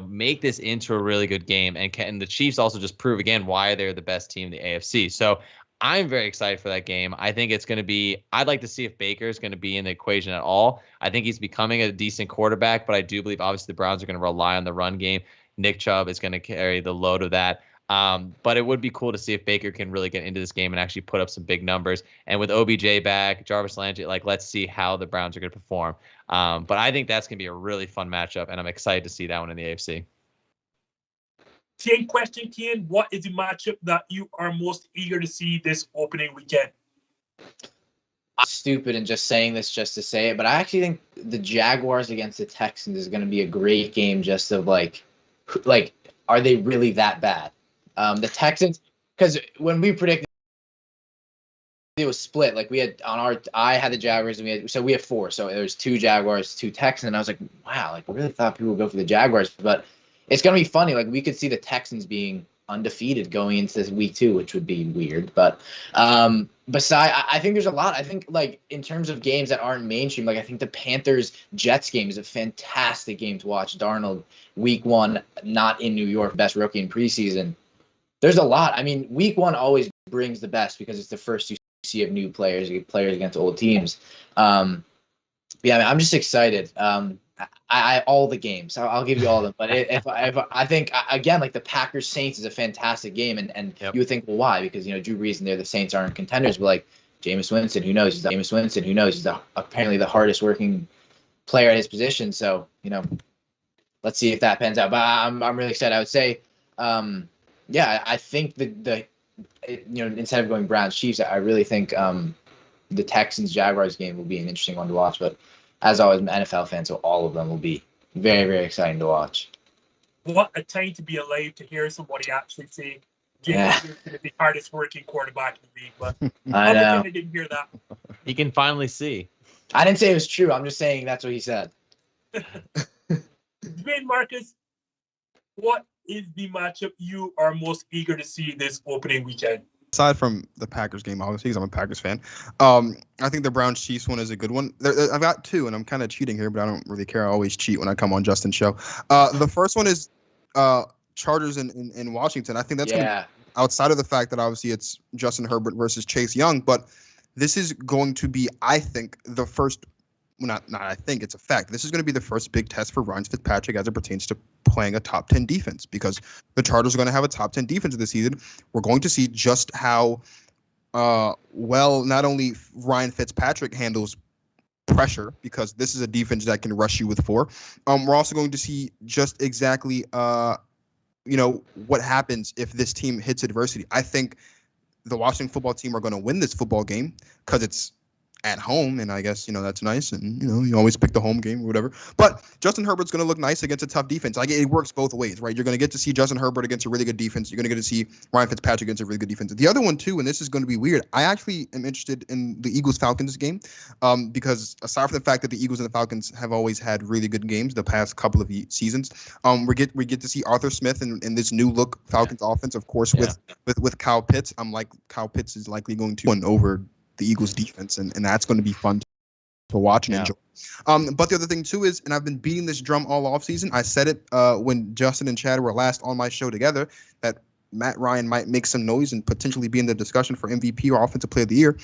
make this into a really good game? And can the Chiefs also just prove again why they're the best team in the AFC? So I'm very excited for that game. I think it's going to be, I'd like to see if Baker is going to be in the equation at all. I think he's becoming a decent quarterback, but I do believe obviously the Browns are going to rely on the run game. Nick Chubb is going to carry the load of that. But it would be cool to see if Baker can really get into this game and actually put up some big numbers. And with OBJ back, Jarvis Landry, let's see how the Browns are going to perform. But I think that's going to be a really fun matchup, and I'm excited to see that one in the AFC. Same question, Kian. What is the matchup that you are most eager to see this opening weekend? I'm stupid and just saying this just to say it, but I actually think the Jaguars against the Texans is going to be a great game just of are they really that bad? The Texans, because when we predicted the it was split. Like we had I had the Jaguars, and we have 4. So there was 2 Jaguars, 2 Texans, and I was like, wow, like I really thought people would go for the Jaguars, but it's gonna be funny. Like we could see the Texans being undefeated going into this week 2, which would be weird. But I think there's a lot. I think like in terms of games that aren't mainstream, like I think the Panthers-Jets game is a fantastic game to watch. Darnold, week 1, not in New York, best rookie in preseason. There's a lot. I mean, week 1 always brings the best because it's the first you see of new players against old teams. Yeah, I mean, I'm just excited. I all the games. I'll give you all of them. But if I think again, like the Packers Saints is a fantastic game, and you would think, well, why? Because Drew Brees and the Saints aren't contenders, but like Jameis Winston, who knows? He's apparently the hardest working player at his position. So let's see if that pans out. But I'm really excited. I would say, I think instead of going Browns Chiefs, I really think the Texans Jaguars game will be an interesting one to watch. But as always, I'm an NFL fan, so all of them will be very, very exciting to watch. What a time to be alive to hear somebody actually say James is the hardest working quarterback in the league. But I know. I didn't hear that. He can finally see. I didn't say it was true. I'm just saying that's what he said. Dwayne Marcus, what is the matchup you are most eager to see this opening weekend? Aside from the Packers game, obviously, because I'm a Packers fan, I think the Browns-Chiefs one is a good one. I've got 2, and I'm kind of cheating here, but I don't really care. I always cheat when I come on Justin's show. The first one is Chargers in Washington. I think that's going to be outside of the fact that obviously it's Justin Herbert versus Chase Young, but this is going to be, I think, the first. Well, not I think, it's a fact. This is going to be the first big test for Ryan Fitzpatrick as it pertains to playing a top 10 defense, because the Chargers are going to have a top 10 defense this season. We're going to see just how well not only Ryan Fitzpatrick handles pressure, because this is a defense that can rush you with 4. We're also going to see just exactly what happens if this team hits adversity. I think the Washington football team are going to win this football game because it's at home, and I guess that's nice, and you always pick the home game or whatever. But Justin Herbert's going to look nice against a tough defense. Like, it works both ways, right? You're going to get to see Justin Herbert against a really good defense. You're going to get to see Ryan Fitzpatrick against a really good defense. The other one too, and this is going to be weird, I actually am interested in the Eagles-Falcons game, because aside from the fact that the Eagles and the Falcons have always had really good games the past couple of seasons, we get to see Arthur Smith in this new look Falcons offense, of course, with Kyle Pitts. I'm like, Kyle Pitts is likely going to win over the Eagles defense, and that's going to be fun to watch and enjoy. But the other thing too is, and I've been beating this drum all offseason, I said it when Justin and Chad were last on my show together, that Matt Ryan might make some noise and potentially be in the discussion for MVP or Offensive Player of the Year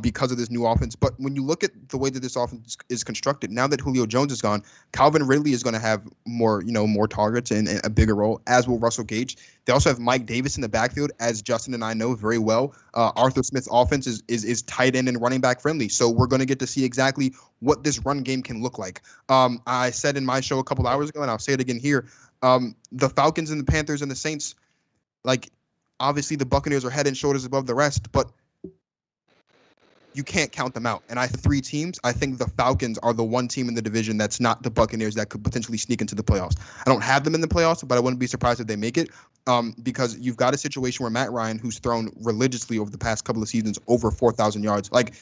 because of this new offense. But when you look at the way that this offense is constructed, now that Julio Jones is gone, Calvin Ridley is going to have more targets and a bigger role, as will Russell Gage. They also have Mike Davis in the backfield, as Justin and I know very well. Arthur Smith's offense is tight end and running back friendly. So we're going to get to see exactly what this run game can look like. I said in my show a couple hours ago, and I'll say it again here, the Falcons and the Panthers and the Saints, like, obviously the Buccaneers are head and shoulders above the rest, but you can't count them out. And I think 3 teams, I think the Falcons are the one team in the division that's not the Buccaneers that could potentially sneak into the playoffs. I don't have them in the playoffs, but I wouldn't be surprised if they make it, because you've got a situation where Matt Ryan, who's thrown religiously over the past couple of seasons over 4,000 yards, like,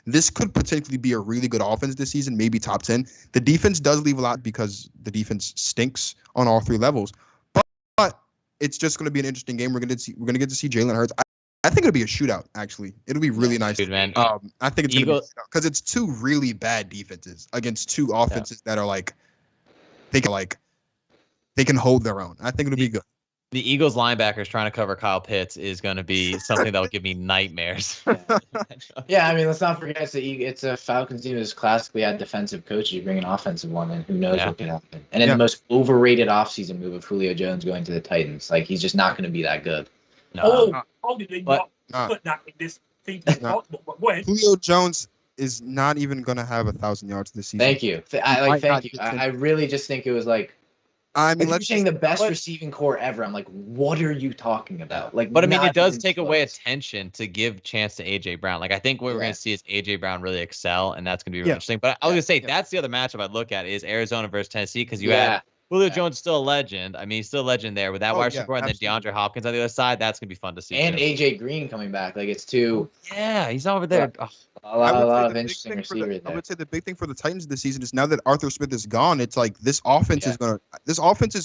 this could potentially be a really good offense this season, maybe top 10. The defense does leave a lot because the defense stinks on all 3 levels. But it's just going to be an interesting game. We're going to get to see Jalen Hurts. I think it'll be a shootout. Actually, it'll be really nice. Dude, man. I think it's going to be because it's 2 really bad defenses against 2 offenses that are like they can hold their own. I think it'll be good. The Eagles linebackers trying to cover Kyle Pitts is going to be something that will give me nightmares. Yeah, I mean, let's not forget it's a Falcons team that's classically had defensive coaches. You bring an offensive one, and who knows what could happen. And then the most overrated offseason move of Julio Jones going to the Titans. Like, he's just not going to be that good. No. How did they not put that in this thing? Julio Jones is not even going to have 1,000 yards this season. Thank you. Thank you. I really just think it was like, I mean, you're saying the best receiving core ever. I'm like, what are you talking about? Like, but I mean, it does take away attention to give chance to AJ Brown. Like, I think what we're going to see is AJ Brown really excel, and that's going to be really interesting. But I was going to say that's the other matchup I'd look at is Arizona versus Tennessee, because you have Julio Jones is still a legend. I mean, he's still a legend there with that wide receiver and then absolutely. DeAndre Hopkins on the other side. That's gonna be fun to see. And too. AJ Green coming back. Like it's two. Yeah, he's over there. Oh, A lot of the big interesting thing for receivers I there. would say the big thing for the Titans this season is now that Arthur Smith is gone, it's like this offense is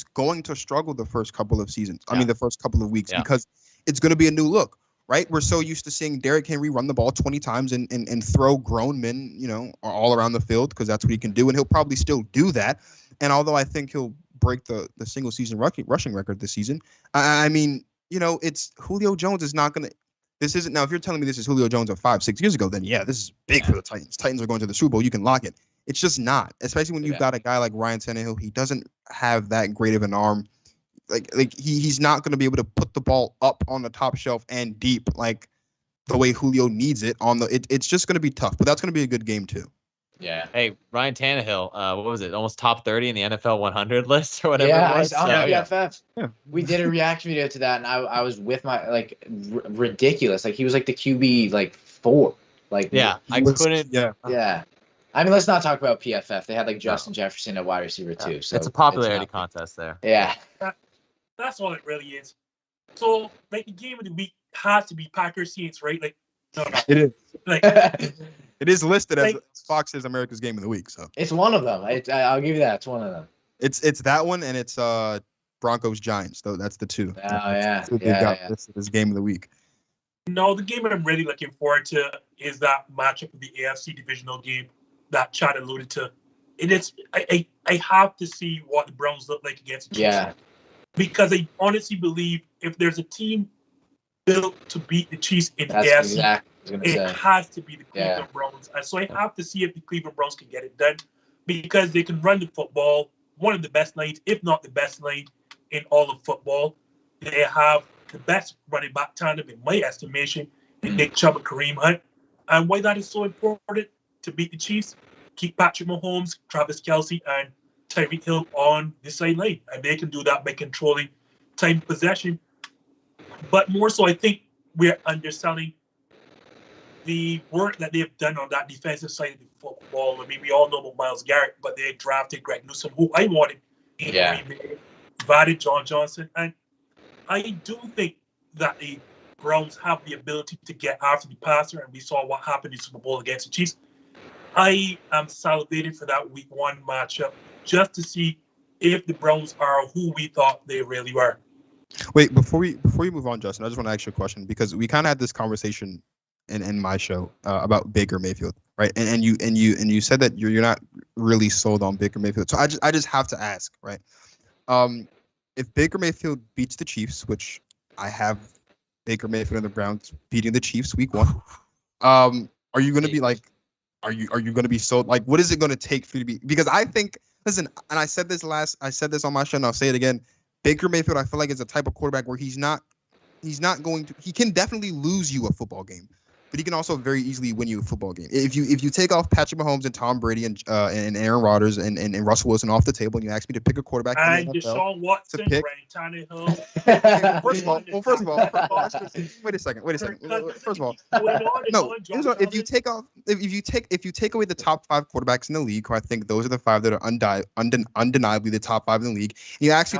going to struggle the first couple of seasons. I mean, the first couple of weeks because it's going to be a new look, right? We're so used to seeing Derrick Henry run the ball 20 times and throw grown men, all around the field because that's what he can do, and he'll probably still do that. And although I think he'll break the single season rushing record this season, I mean, it's Julio Jones is not going to. This isn't now. If you're telling me this is Julio Jones of 5-6 years ago, then yeah, this is big for the Titans. Titans are going to the Super Bowl. You can lock it. It's just not, especially when you've got a guy like Ryan Tannehill. He doesn't have that great of an arm. Like he's not going to be able to put the ball up on the top shelf and deep like the way Julio needs it on the. It's just going to be tough, but that's going to be a good game too. Yeah. Hey, Ryan Tannehill, what was it? Almost top 30 in the NFL 100 list or whatever. Yeah, it was. on PFF. Yeah. We did a reaction video to that, and I was with my ridiculous. Like he was like the QB 4. Like Yeah, I couldn't. Yeah. Yeah. I mean, let's not talk about PFF. They had like Justin Jefferson at wide receiver too. So it's a popularity contest there. Yeah. That's all it really is. So, the game of the week has to be Packers Saints, right? No. It is. It is listed as Fox's America's Game of the Week. So it's one of them. I'll give you that. It's one of them. It's that one, and it's Broncos Giants. Though that's the two. Oh yeah. They've got this Game of the Week. No, the game I'm really looking forward to is that matchup of the AFC divisional game that Chad alluded to. It is. I have to see what the Browns look like against the Chiefs. Yeah. Because I honestly believe if there's a team built to beat the Chiefs in the AFC, exactly what I was gonna say. has to be the Cleveland Browns. And so I have to see if the Cleveland Browns can get it done because they can run the football, one of the best lines, if not the best line in all of football. They have the best running back tandem, in my estimation, in Nick Chubb and Kareem Hunt. And why that is so important to beat the Chiefs, keep Patrick Mahomes, Travis Kelce, and Tyreek Hill on the sideline. And they can do that by controlling time possession. But more so, I think we're underselling the work that they've done on that defensive side of the football. I mean, we all know about Myles Garrett, but they drafted Greg Newsome, who I wanted in Green Bay, invited John Johnson. And I do think that the Browns have the ability to get after the passer, and we saw what happened in the Super Bowl against the Chiefs. I am salivating for that Week 1 matchup just to see if the Browns are who we thought they really were. Wait, before we move on, Justin, I just want to ask you a question because we kind of had this conversation in my show about Baker Mayfield, right? And you said that you're not really sold on Baker Mayfield. So I just have to ask, right? If Baker Mayfield beats the Chiefs, which I have Baker Mayfield and the Browns beating the Chiefs Week 1, are you going to be like, are you going to be sold? Like, what is it going to take for you to be? Because I think, listen, and I said this on my show, and I'll say it again. Baker Mayfield, I feel like is a type of quarterback where he's not going to. He can definitely lose you a football game, but he can also very easily win you a football game. If you take off Patrick Mahomes and Tom Brady and Aaron Rodgers and Russell Wilson off the table, and you ask me to pick a quarterback and in the NFL Deshaun Watson, to pick. Ryan Tannehill. First of all, wait a second. First of all, no. If you take away the top 5 quarterbacks in the league, who I think those are the 5 that are undeniably the top 5 in the league, you ask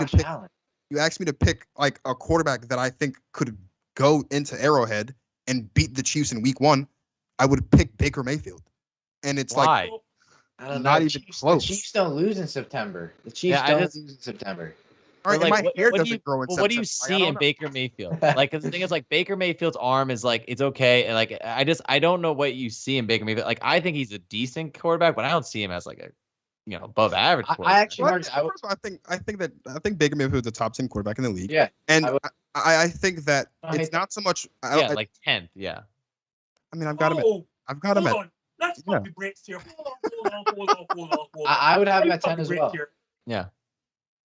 me to pick like a quarterback that I think could go into Arrowhead and beat the Chiefs in Week 1, I would pick Baker Mayfield. And it's Why? I don't not know. even close. The Chiefs don't lose in September. The Chiefs don't lose in September. All right, But, and my hair what do doesn't grow in September. what do you see in Baker Mayfield? Like, 'cause the thing is, like, Baker Mayfield's arm is like, it's okay. And like, I don't know what you see in Baker Mayfield. Like, I think he's a decent quarterback, but I don't see him as like a, above average quarterback. I actually First of all, I think Baker Mayfield is a top 10 quarterback in the league. Yeah. And I think that it's not so much. like 10th. Yeah. I mean, I've got him. I've Hold on. Let's pump the brakes here. Hold on. I would have him at 10 as well. Here. Yeah.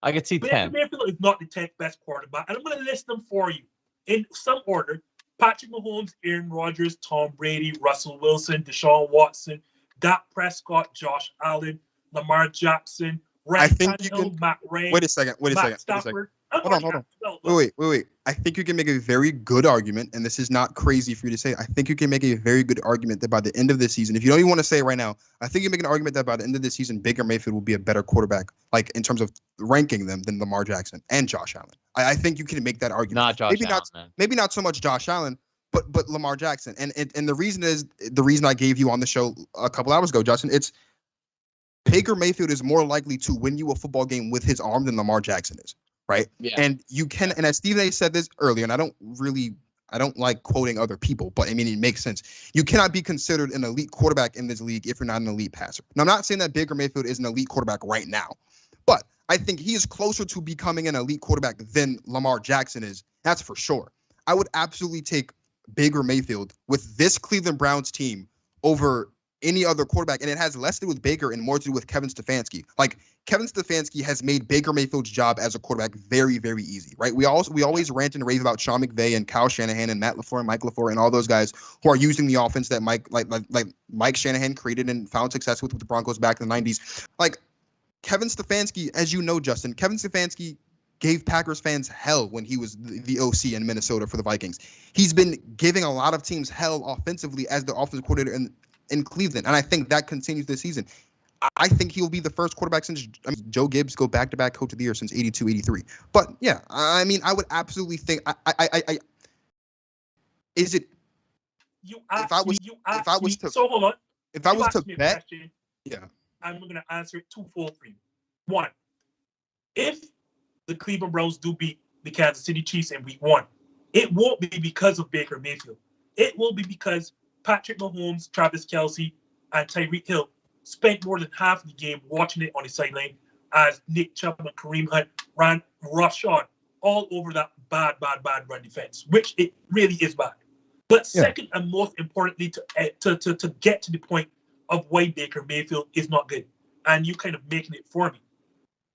I could see Baker 10. Mayfield is not the 10th best quarterback, and I'm going to list them for you in some order: Patrick Mahomes, Aaron Rodgers, Tom Brady, Russell Wilson, Deshaun Watson, Dak Prescott, Josh Allen, Lamar Jackson, Ryan Tannehill, Matt Ryan. Wait a second. Matt Stafford. Hold on. Wait. I think you can make a very good argument, and this is not crazy for you to say. I think you can make a very good argument that by the end of this season, if you don't even want to say it right now, I think you make an argument that by the end of this season, Baker Mayfield will be a better quarterback, like in terms of ranking them, than Lamar Jackson and Josh Allen. I think you can make that argument. Not Josh Allen, man. Maybe not so much Josh Allen, but Lamar Jackson. And the reason I gave you on the show a couple hours ago, Justin, it's Baker Mayfield is more likely to win you a football game with his arm than Lamar Jackson is. Right. Yeah. And you can, and as Stephen A said this earlier, and I don't like quoting other people, but I mean, it makes sense. You cannot be considered an elite quarterback in this league if you're not an elite passer. Now, I'm not saying that Baker Mayfield is an elite quarterback right now, but I think he is closer to becoming an elite quarterback than Lamar Jackson is. That's for sure. I would absolutely take Baker Mayfield with this Cleveland Browns team over any other quarterback, and it has less to do with Baker and more to do with Kevin Stefanski. Like, Kevin Stefanski has made Baker Mayfield's job as a quarterback very, very easy, right? We always rant and rave about Sean McVay and Kyle Shanahan and Matt LaFleur and Mike LaFleur and all those guys who are using the offense that Mike Shanahan created and found success with the Broncos back in the 90s. Like, Kevin Stefanski, as you know, Justin, Kevin Stefanski gave Packers fans hell when he was the OC in Minnesota for the Vikings. He's been giving a lot of teams hell offensively as the offensive coordinator in Cleveland, and I think that continues this season. I think he'll be the first quarterback since Joe Gibbs go back-to-back coach of the year since 82, 83. But yeah, I mean, I would absolutely think is it you asked me, so hold on. If I was to bet, question, yeah, I'm going to answer it twofold for you. One, if the Cleveland Browns do beat the Kansas City Chiefs in week 1, it won't be because of Baker Mayfield. It will be because Patrick Mahomes, Travis Kelce, and Tyreek Hill spent more than half the game watching it on the sideline as Nick Chubb and Kareem Hunt ran roughshod all over that bad run defense, which it really is bad. But second and most importantly, to get to the point of why Baker Mayfield is not good, and you kind of making it for me.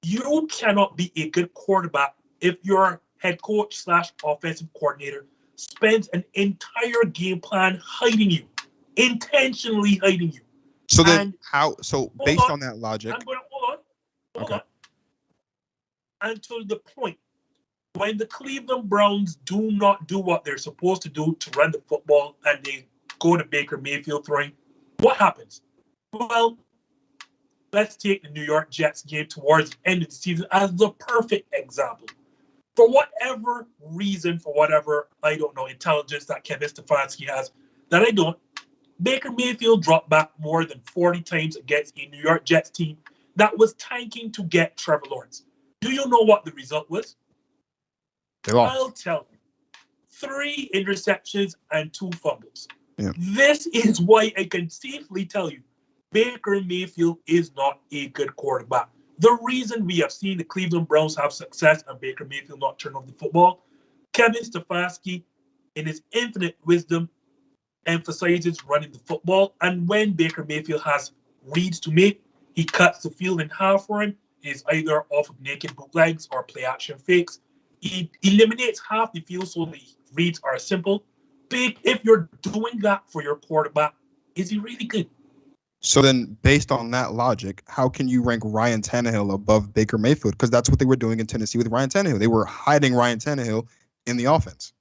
You cannot be a good quarterback if your head coach / offensive coordinator spends an entire game plan hiding you, intentionally hiding you. So then how, so based on that logic. I'm going to hold on. Until the point when the Cleveland Browns do not do what they're supposed to do to run the football and they go to Baker Mayfield throwing, what happens? Well, let's take the New York Jets game towards the end of the season as the perfect example. For whatever reason, for whatever, I don't know, intelligence that Kevin Stefanski has, that I don't, Baker Mayfield dropped back more than 40 times against a New York Jets team that was tanking to get Trevor Lawrence. Do you know what the result was? They lost. I'll tell you. 3 interceptions and 2 fumbles. Yeah. This is why I can safely tell you Baker Mayfield is not a good quarterback. The reason we have seen the Cleveland Browns have success and Baker Mayfield not turn over the football, Kevin Stefanski, in his infinite wisdom, emphasizes running the football. And when Baker Mayfield has reads to make, he cuts the field in half for him. Is either off of naked bootlegs or play action fakes. He eliminates half the field so the reads are simple. Big, if you're doing that for your quarterback, is he really good? So then, based on that logic, how can you rank Ryan Tannehill above Baker Mayfield? Because that's what they were doing in Tennessee with Ryan Tannehill. They were hiding Ryan Tannehill in the offense.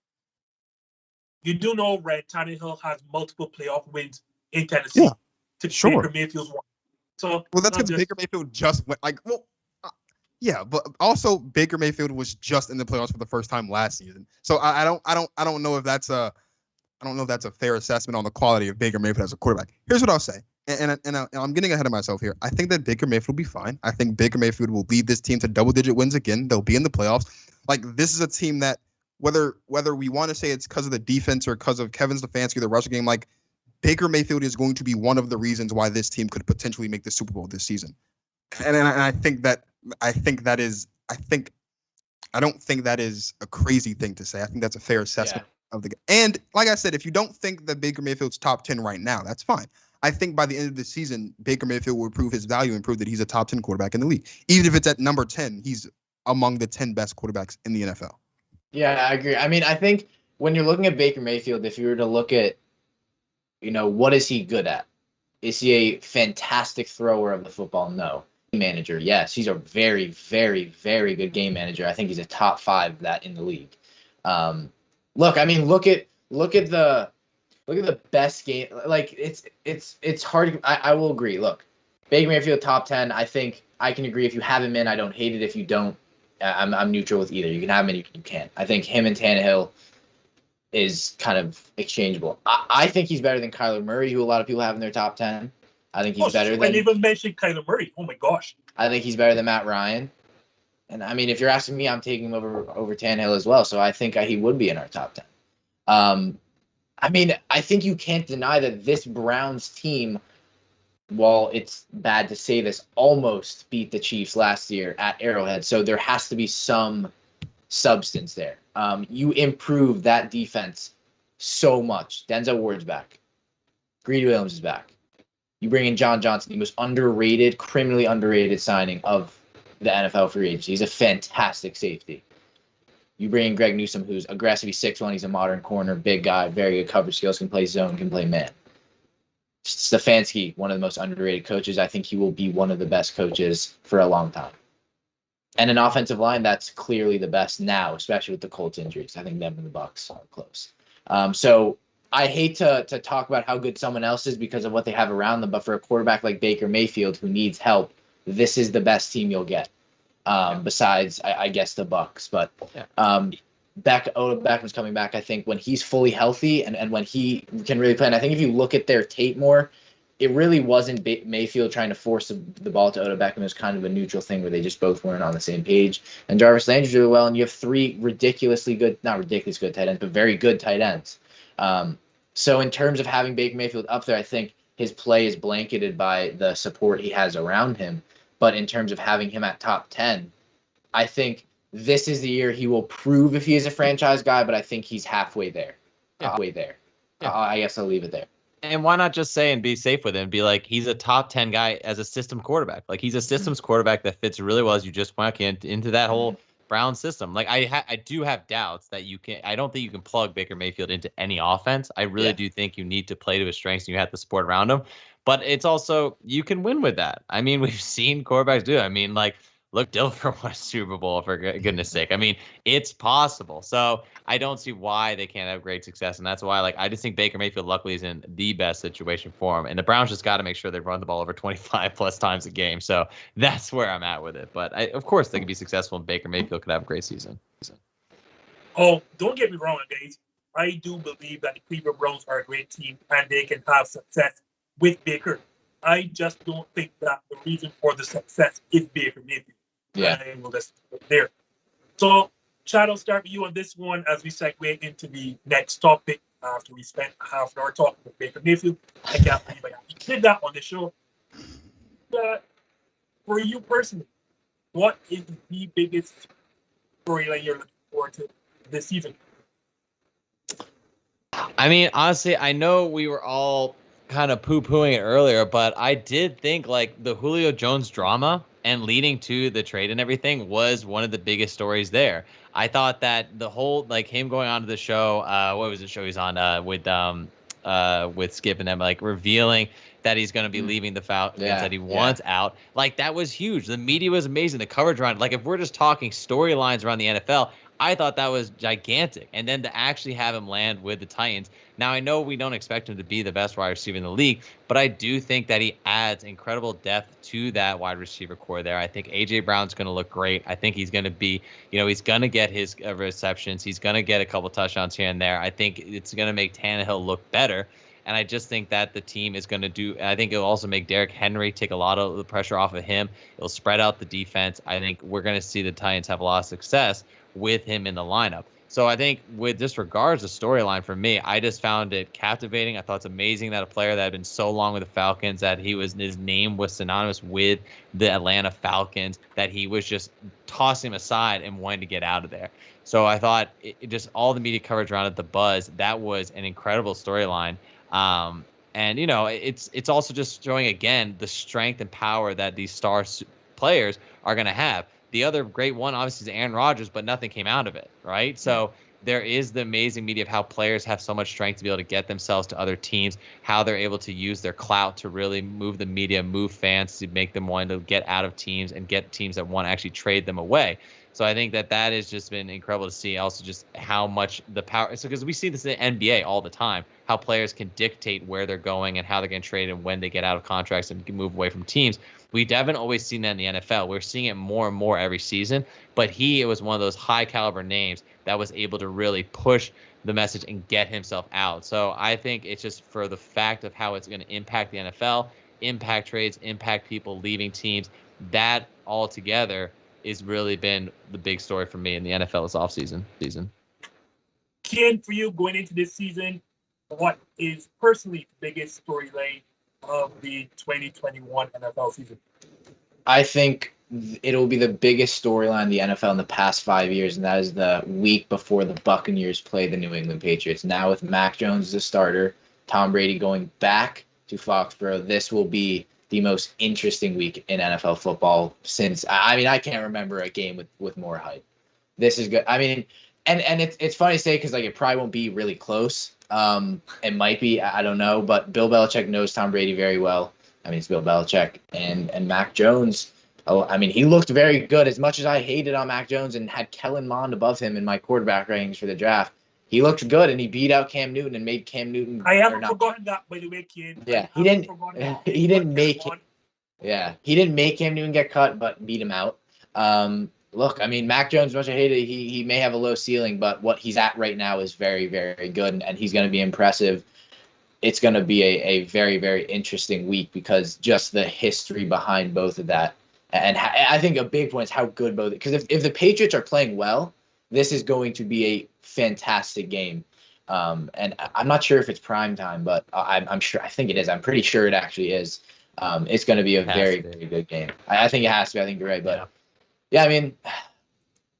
You do know Ryan Tannehill has multiple playoff wins in Tennessee. Yeah, to sure. Baker Mayfield's one. So well, that's because Baker Mayfield just went yeah, but also Baker Mayfield was just in the playoffs for the first time last season. So I don't know if that's a fair assessment on the quality of Baker Mayfield as a quarterback. Here's what I'll say. And I'm getting ahead of myself here. I think that Baker Mayfield will be fine. I think Baker Mayfield will lead this team to double-digit wins again. They'll be in the playoffs. Like, this is a team that, whether we want to say it's because of the defense or because of Kevin Stefanski, the rushing game, like, Baker Mayfield is going to be one of the reasons why this team could potentially make the Super Bowl this season. And I don't think that is a crazy thing to say. I think that's a fair assessment of the game. And like I said, if you don't think that Baker Mayfield's top 10 right now, that's fine. I think by the end of the season, Baker Mayfield will prove his value and prove that he's a top 10 quarterback in the league. Even if it's at number 10, he's among the 10 best quarterbacks in the NFL. Yeah, I agree. I mean, I think when you're looking at Baker Mayfield, if you were to look at, what is he good at? Is he a fantastic thrower of the football? No. Manager, yes. He's a very, very, very good game manager. I think he's a top 5 that in the league. Look at the best game. Like it's hard. I will agree. Look, Baker Mayfield top 10. I think I can agree. If you have him in, I don't hate it. If you don't, I'm neutral with either. You can have him in, you can't. I think him and Tannehill is kind of exchangeable. I think he's better than Kyler Murray, who a lot of people have in their top 10. I think he's better than. I didn't even mention Kyler Murray. Oh my gosh. I think he's better than Matt Ryan. And I mean, if you're asking me, I'm taking him over Tannehill as well. So I think he would be in our top 10. I mean, I think you can't deny that this Browns team, while it's bad to say this, almost beat the Chiefs last year at Arrowhead. So there has to be some substance there. You improved that defense so much. Denzel Ward's back. Greedy Williams is back. You bring in John Johnson, the most underrated, criminally underrated signing of the NFL free agency. He's a fantastic safety. You bring in Greg Newsome, who's aggressive. He's 6'1". He's a modern corner, big guy, very good coverage skills, can play zone, can play man. Stefanski, one of the most underrated coaches. I think he will be one of the best coaches for a long time. And an offensive line that's clearly the best now, especially with the Colts injuries. I think them and the Bucs are close. So I hate to talk about how good someone else is because of what they have around them, but for a quarterback like Baker Mayfield who needs help, this is the best team you'll get. Besides, I guess, the Bucs. But Odell Beckham's coming back, I think, when he's fully healthy and when he can really play. And I think if you look at their tape more, it really wasn't Mayfield trying to force the ball to Odell Beckham. It was kind of a neutral thing where they just both weren't on the same page. And Jarvis Landry's really well, and you have three not ridiculously good tight ends, but very good tight ends. So in terms of having Baker Mayfield up there, I think his play is blanketed by the support he has around him. But in terms of having him at top 10, I think this is the year he will prove if he is a franchise guy, but I think he's halfway there. Yeah. I guess I'll leave it there. And why not just say and be safe with him? Be like, he's a top 10 guy as a system quarterback. Like, he's a systems quarterback that fits really well, as you just went into that whole Brown system. Like, I do have doubts that I don't think you can plug Baker Mayfield into any offense. I really do think you need to play to his strengths and you have the support around him. But it's also, you can win with that. I mean, we've seen quarterbacks do it. I mean, like, look, Dilfer won a Super Bowl, for goodness sake. I mean, it's possible. So I don't see why they can't have great success. And that's why, like, I just think Baker Mayfield luckily is in the best situation for him. And the Browns just got to make sure they run the ball over 25 plus times a game. So that's where I'm at with it. But of course they can be successful and Baker Mayfield could have a great season. Oh, don't get me wrong, guys. I do believe that the Cleveland Browns are a great team and they can have success with Baker. I just don't think that the reason for the success is Baker Mayfield. Yeah. And we'll just put it there. So, Chad, I'll start with you on this one as we segue into the next topic after we spent half an hour talking with Baker Mayfield. I can't believe I actually did that on the show. For you personally, what is the biggest storyline you're looking forward to this season? I mean, honestly, I know we were all kind of poo-pooing it earlier, but I did think like the Julio Jones drama and leading to the trade and everything was one of the biggest stories there. I thought that the whole, like, him going on to the show, what was the show he's on with Skip and them, like, revealing that he's going to be leaving the Falcons, that he wants out. Like, that was huge. The media was amazing. The coverage around it. Like, if we're just talking storylines around the NFL, I thought that was gigantic. And then to actually have him land with the Titans. Now, I know we don't expect him to be the best wide receiver in the league, but I do think that he adds incredible depth to that wide receiver core there. I think A.J. Brown's going to look great. I think he's going to be, he's going to get his receptions. He's going to get a couple touchdowns here and there. I think it's going to make Tannehill look better. And I just think that the team is going to do, I think it'll also make Derrick Henry take a lot of the pressure off of him. It'll spread out the defense. I think we're going to see the Titans have a lot of success with him in the lineup. So I think with disregards the storyline for me, I just found it captivating. I thought it's amazing that a player that had been so long with the Falcons, that his name was synonymous with the Atlanta Falcons, that he was just tossing him aside and wanting to get out of there. So I thought it just all the media coverage around it, the buzz, that was an incredible storyline. And it's also just showing again the strength and power that these star players are going to have. The other great one, obviously, is Aaron Rodgers, but nothing came out of it, right? So there is the amazing media of how players have so much strength to be able to get themselves to other teams, how they're able to use their clout to really move the media, move fans to make them want to get out of teams and get teams that want to actually trade them away. So I think that has just been incredible to see. Also, just how much the power. So because we see this in the NBA all the time, how players can dictate where they're going and how they're going to trade and when they get out of contracts and can move away from teams. We haven't always seen that in the NFL. We're seeing it more and more every season. But it was one of those high caliber names that was able to really push the message and get himself out. So I think it's just for the fact of how it's going to impact the NFL, impact trades, impact people leaving teams. That all together has really been the big story for me in the NFL this offseason. Ken, for you going into this season, what is personally the biggest storyline of the 2021 NFL season? I think it'll be the biggest storyline in the NFL in the past 5 years, and that is the week before the Buccaneers play the New England Patriots. Now with Mac Jones as a starter, Tom Brady going back to Foxborough, this will be the most interesting week in NFL football since, I can't remember a game with more hype. This is good. And it's funny to say because it probably won't be really close. It might be, I don't know, but Bill Belichick knows Tom Brady very well. It's Bill Belichick and Mac Jones. He looked very good. As much as I hated on Mac Jones and had Kellen Mond above him in my quarterback rankings for the draft, he looked good and he beat out Cam Newton and made Cam Newton. I haven't forgotten that, by the way, Ken. Yeah, he didn't make Cam Newton get cut, but beat him out. Mac Jones, much I hate it, he may have a low ceiling, but what he's at right now is very, very good, and he's going to be impressive. It's going to be a very, very interesting week because just the history behind both of that. And I think a big point is how good both, because if the Patriots are playing well, this is going to be a fantastic game. And I'm not sure if it's prime time, but I'm sure, I think it is. I'm pretty sure it actually is. It's going to be a very, very good game. I think it has to be. I think you're right. But yeah,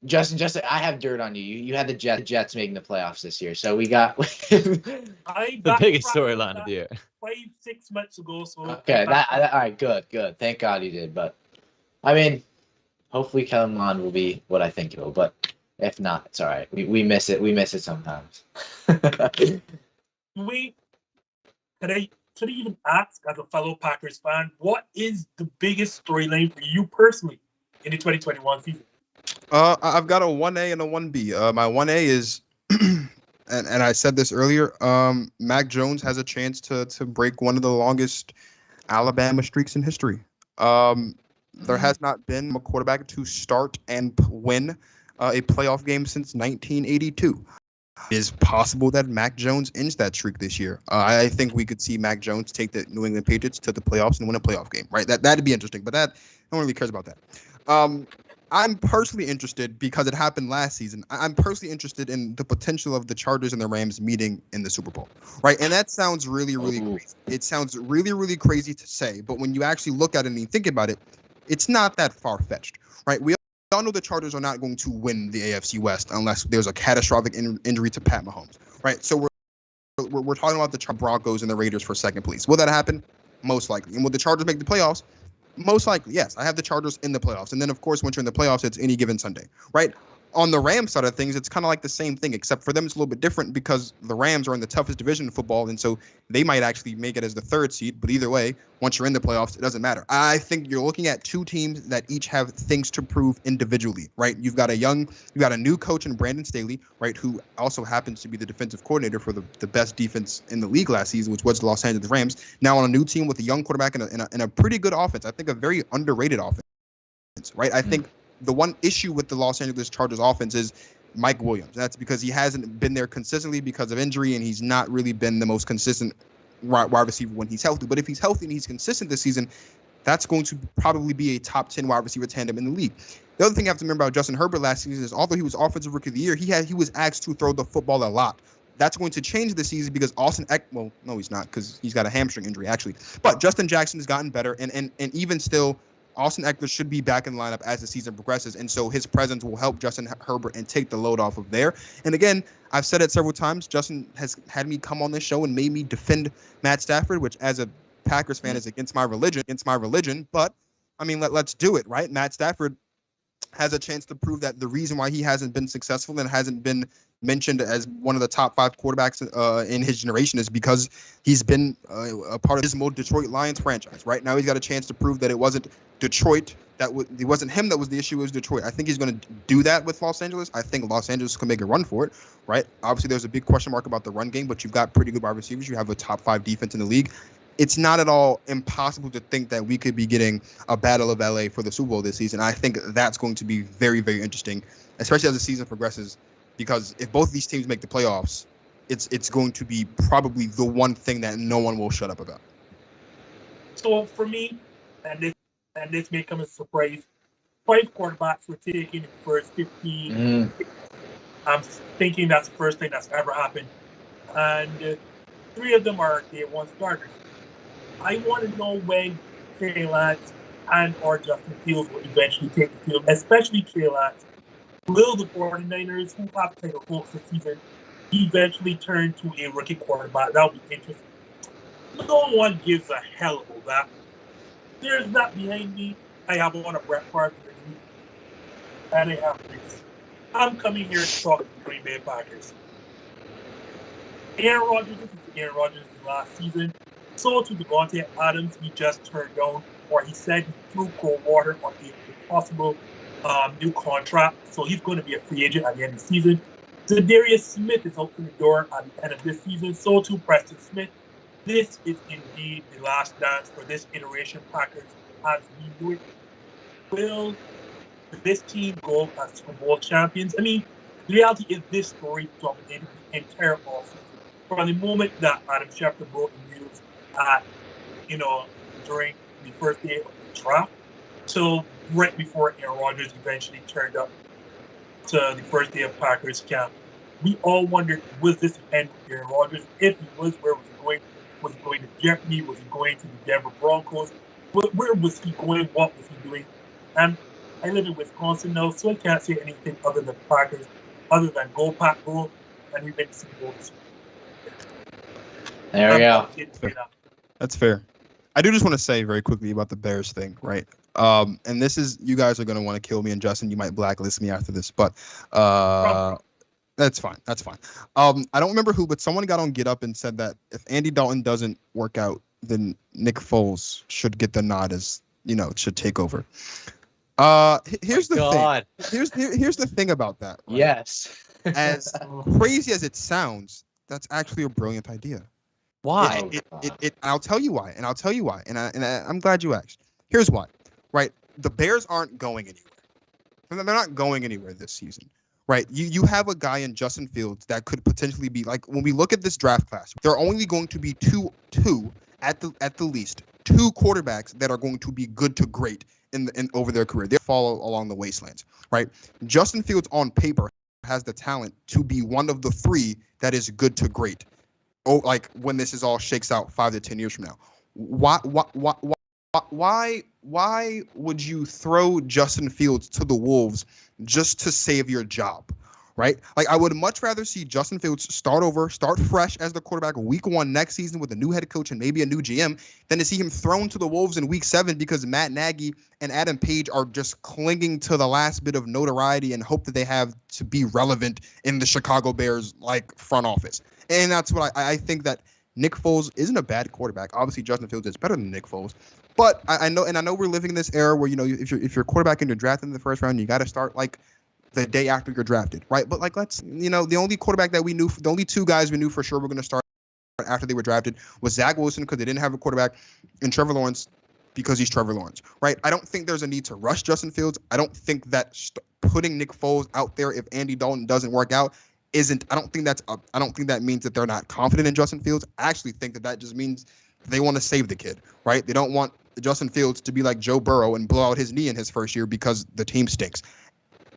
Justin, I have dirt on you. You had the Jets making the playoffs this year. So we got the biggest storyline of the year. 5-6 months ago. So okay, all right, good. Thank God you did. But hopefully Kellen Mond will be what I think he will. But if not, it's all right. We miss it. We miss it sometimes. Could I even ask, as a fellow Packers fan, what is the biggest storyline for you personally in the 2021 season? I've got a 1A and a 1B. My 1A is, and I said this earlier, Mac Jones has a chance to break one of the longest Alabama streaks in history. There has not been a quarterback to start and win a playoff game since 1982. It is possible that Mac Jones ends that streak this year. I think we could see Mac Jones take the New England Patriots to the playoffs and win a playoff game, right? That'd be interesting, but no one really cares about that. I'm personally interested because it happened last season. I'm personally interested in the potential of the Chargers and the Rams meeting in the Super Bowl, right? And that sounds really, really crazy. It sounds really, really crazy to say, but when you actually look at it and you think about it, it's not that far-fetched, right? We all know the Chargers are not going to win the AFC West unless there's a catastrophic injury to Pat Mahomes, right? So we're talking about the Broncos and the Raiders for second place. Will that happen? Most likely. And will the Chargers make the playoffs? Most likely, yes. I have the Chargers in the playoffs. And then, of course, once you're in the playoffs, it's any given Sunday, right? On the Rams side of things, it's kind of like the same thing, except for them it's a little bit different because the Rams are in the toughest division in football, and so they might actually make it as the third seed. But either way, once you're in the playoffs, it doesn't matter. I think you're looking at two teams that each have things to prove individually, right? You've got a new coach in Brandon Staley, right, who also happens to be the defensive coordinator for the best defense in the league last season, which was the Los Angeles Rams. Now on a new team with a young quarterback and a pretty good offense. I think a very underrated offense, right? I think the one issue with the Los Angeles Chargers offense is Mike Williams. That's because he hasn't been there consistently because of injury, and he's not really been the most consistent wide receiver when he's healthy. But if he's healthy and he's consistent this season, that's going to probably be a top 10 wide receiver tandem in the league. The other thing you have to remember about Justin Herbert last season is although he was Offensive Rookie of the Year, he was asked to throw the football a lot. That's going to change this season because well, no, he's not because he's got a hamstring injury, actually. But Justin Jackson has gotten better, and even still, Austin Eckler should be back in the lineup as the season progresses, and so his presence will help Justin Herbert and take the load off of there. And again, I've said it several times, Justin has had me come on this show and made me defend Matt Stafford, which as a Packers fan is against my religion, but let's do it, right? Matt Stafford has a chance to prove that the reason why he hasn't been successful and hasn't been mentioned as one of the top 5 quarterbacks in his generation is because he's been a part of his Detroit Lions franchise. Right now, he's got a chance to prove that it wasn't Detroit it wasn't him that was the issue. It was Detroit. I think he's going to do that with Los Angeles. I think Los Angeles can make a run for it. Right. Obviously, there's a big question mark about the run game, but you've got pretty good wide receivers. You have a top 5 defense in the league. It's not at all impossible to think that we could be getting a Battle of LA for the Super Bowl this season. I think that's going to be very, very interesting, especially as the season progresses. Because if both of these teams make the playoffs, it's going to be probably the one thing that no one will shut up about. So for me, and this may come as a surprise, 5 quarterbacks were taken in the first 15. I'm thinking that's the first thing that's ever happened. And 3 of them are day 1 starters. I want to know when Trey Lance and or Justin Fields will eventually take the field, especially Trey Lance. Will the 49ers, who have title hopes this season, eventually turn to a rookie quarterback? That would be interesting. No one gives a hell about that. There's that behind me. I have one of Brett Favre, and I have this. I'm coming here to talk about the Green Bay Packers. Aaron Rodgers, this is Aaron Rodgers' last season. So to Devontae Adams, he just turned down, or he said he threw cold water on a possible new contract, so he's going to be a free agent at the end of the season. Zadarius Smith is out the door at the end of this season, so too Preston Smith. This is indeed the last dance for this iteration Packers as we do it. Will this team go as Super Bowl champions? I mean, the reality is this story dominated the entire offseason. From the moment that Adam Schefter broke the news during the first day of the draft, till right before Aaron Rodgers eventually turned up to the first day of Packers camp. We all wondered, was this the end of Aaron Rodgers? If he was, where was he going? Was he going to Jeopardy? Was he going to the Denver Broncos? Where was he going? What was he doing? And I live in Wisconsin now, so I can't say anything other than Packers, other than go Pack Go, and we've been to Super Bowl. There we go. That's fair. I do just want to say very quickly about the Bears thing, right? And this is, you guys are going to want to kill me, and Justin, you might blacklist me after this, but that's fine. That's fine. I don't remember who, but someone got on Get Up and said that if Andy Dalton doesn't work out, then Nick Foles should get the nod as, should take over. Here's the thing. Here's the thing about that. Right? Yes. As crazy as it sounds, that's actually a brilliant idea. Why? I'll tell you why, and I'm glad you asked. Here's why. Right, the Bears aren't going anywhere. They're not going anywhere this season. Right, you have a guy in Justin Fields that could potentially be, like, when we look at this draft class, there are only going to be two at the least, 2 quarterbacks that are going to be good to great in over their career. They follow along the wastelands. Right, Justin Fields on paper has the talent to be one of the 3 that is good to great. Oh, like when this is all shakes out 5 to 10 years from now. Why would you throw Justin Fields to the Wolves just to save your job, right? Like, I would much rather see Justin Fields start fresh as the quarterback week 1 next season with a new head coach and maybe a new GM than to see him thrown to the Wolves in week 7 because Matt Nagy and Adam Page are just clinging to the last bit of notoriety and hope that they have to be relevant in the Chicago Bears front office. And that's what I think, that Nick Foles isn't a bad quarterback. Obviously, Justin Fields is better than Nick Foles. But I know we're living in this era where, if you're quarterback and you're drafted in the first round, you got to start the day after you're drafted, right? But the only quarterback that we knew, the only 2 guys we knew for sure were going to start after they were drafted was Zach Wilson, because they didn't have a quarterback, and Trevor Lawrence because he's Trevor Lawrence, right? I don't think there's a need to rush Justin Fields. I don't think that putting Nick Foles out there if Andy Dalton doesn't work out I don't think that means that they're not confident in Justin Fields. I actually think that just means they want to save the kid, right? They don't want Justin Fields to be like Joe Burrow and blow out his knee in his first year because the team stinks.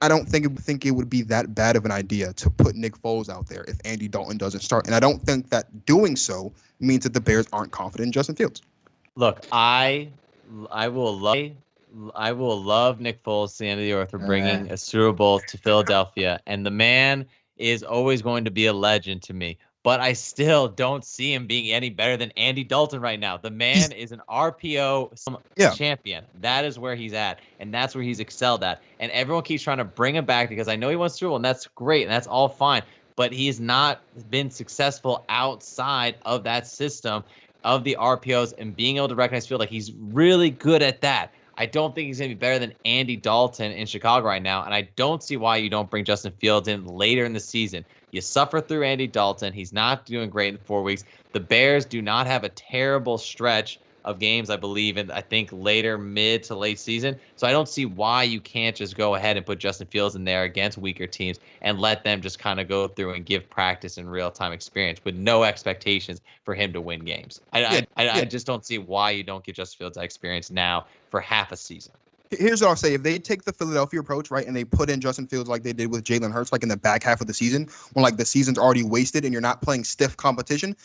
I don't think it would be that bad of an idea to put Nick Foles out there if Andy Dalton doesn't start. And I don't think that doing so means that the Bears aren't confident in Justin Fields. Look, I will love Nick Foles to the end of the earth for bringing a Super Bowl to Philadelphia, and the man is always going to be a legend to me. But I still don't see him being any better than Andy Dalton right now. The man is an RPO champion. That is where he's at, and that's where he's excelled at. And everyone keeps trying to bring him back because I know he wants Super Bowl, and that's great, and that's all fine. but he's not been successful outside of that system of the RPOs and being able to recognize field. Like, he's really good at that. I don't think he's going to be better than Andy Dalton in Chicago right now, and I don't see why you don't bring Justin Fields in later in the season. You suffer through Andy Dalton. He's not doing great in 4 weeks. The Bears do not have a terrible stretch of games, I believe, in I think later mid to late season. So I don't see why you can't just go ahead and put Justin Fields in there against weaker teams and let them just kind of go through and give practice and real-time experience with no expectations for him to win games. I just don't see why you don't give Justin Fields that experience now for half a season. Here's what I'll say. If they take the Philadelphia approach, right, and they put in Justin Fields like they did with Jalen Hurts, like in the back half of the season, when like the season's already wasted and you're not playing stiff competition,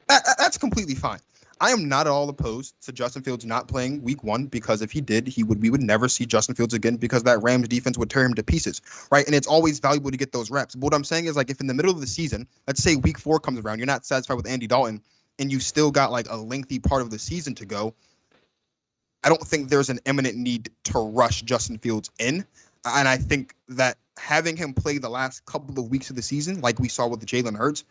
that's completely fine. I am not at all opposed to Justin Fields not playing week 1, because if he did, we would never see Justin Fields again, because that Rams defense would tear him to pieces, right? And it's always valuable to get those reps. But what I'm saying is, like, if in the middle of the season, let's say week 4 comes around, you're not satisfied with Andy Dalton, and you still got like a lengthy part of the season to go, I don't think there's an imminent need to rush Justin Fields in. And I think that having him play the last couple of weeks of the season, like we saw with Jalen Hurts,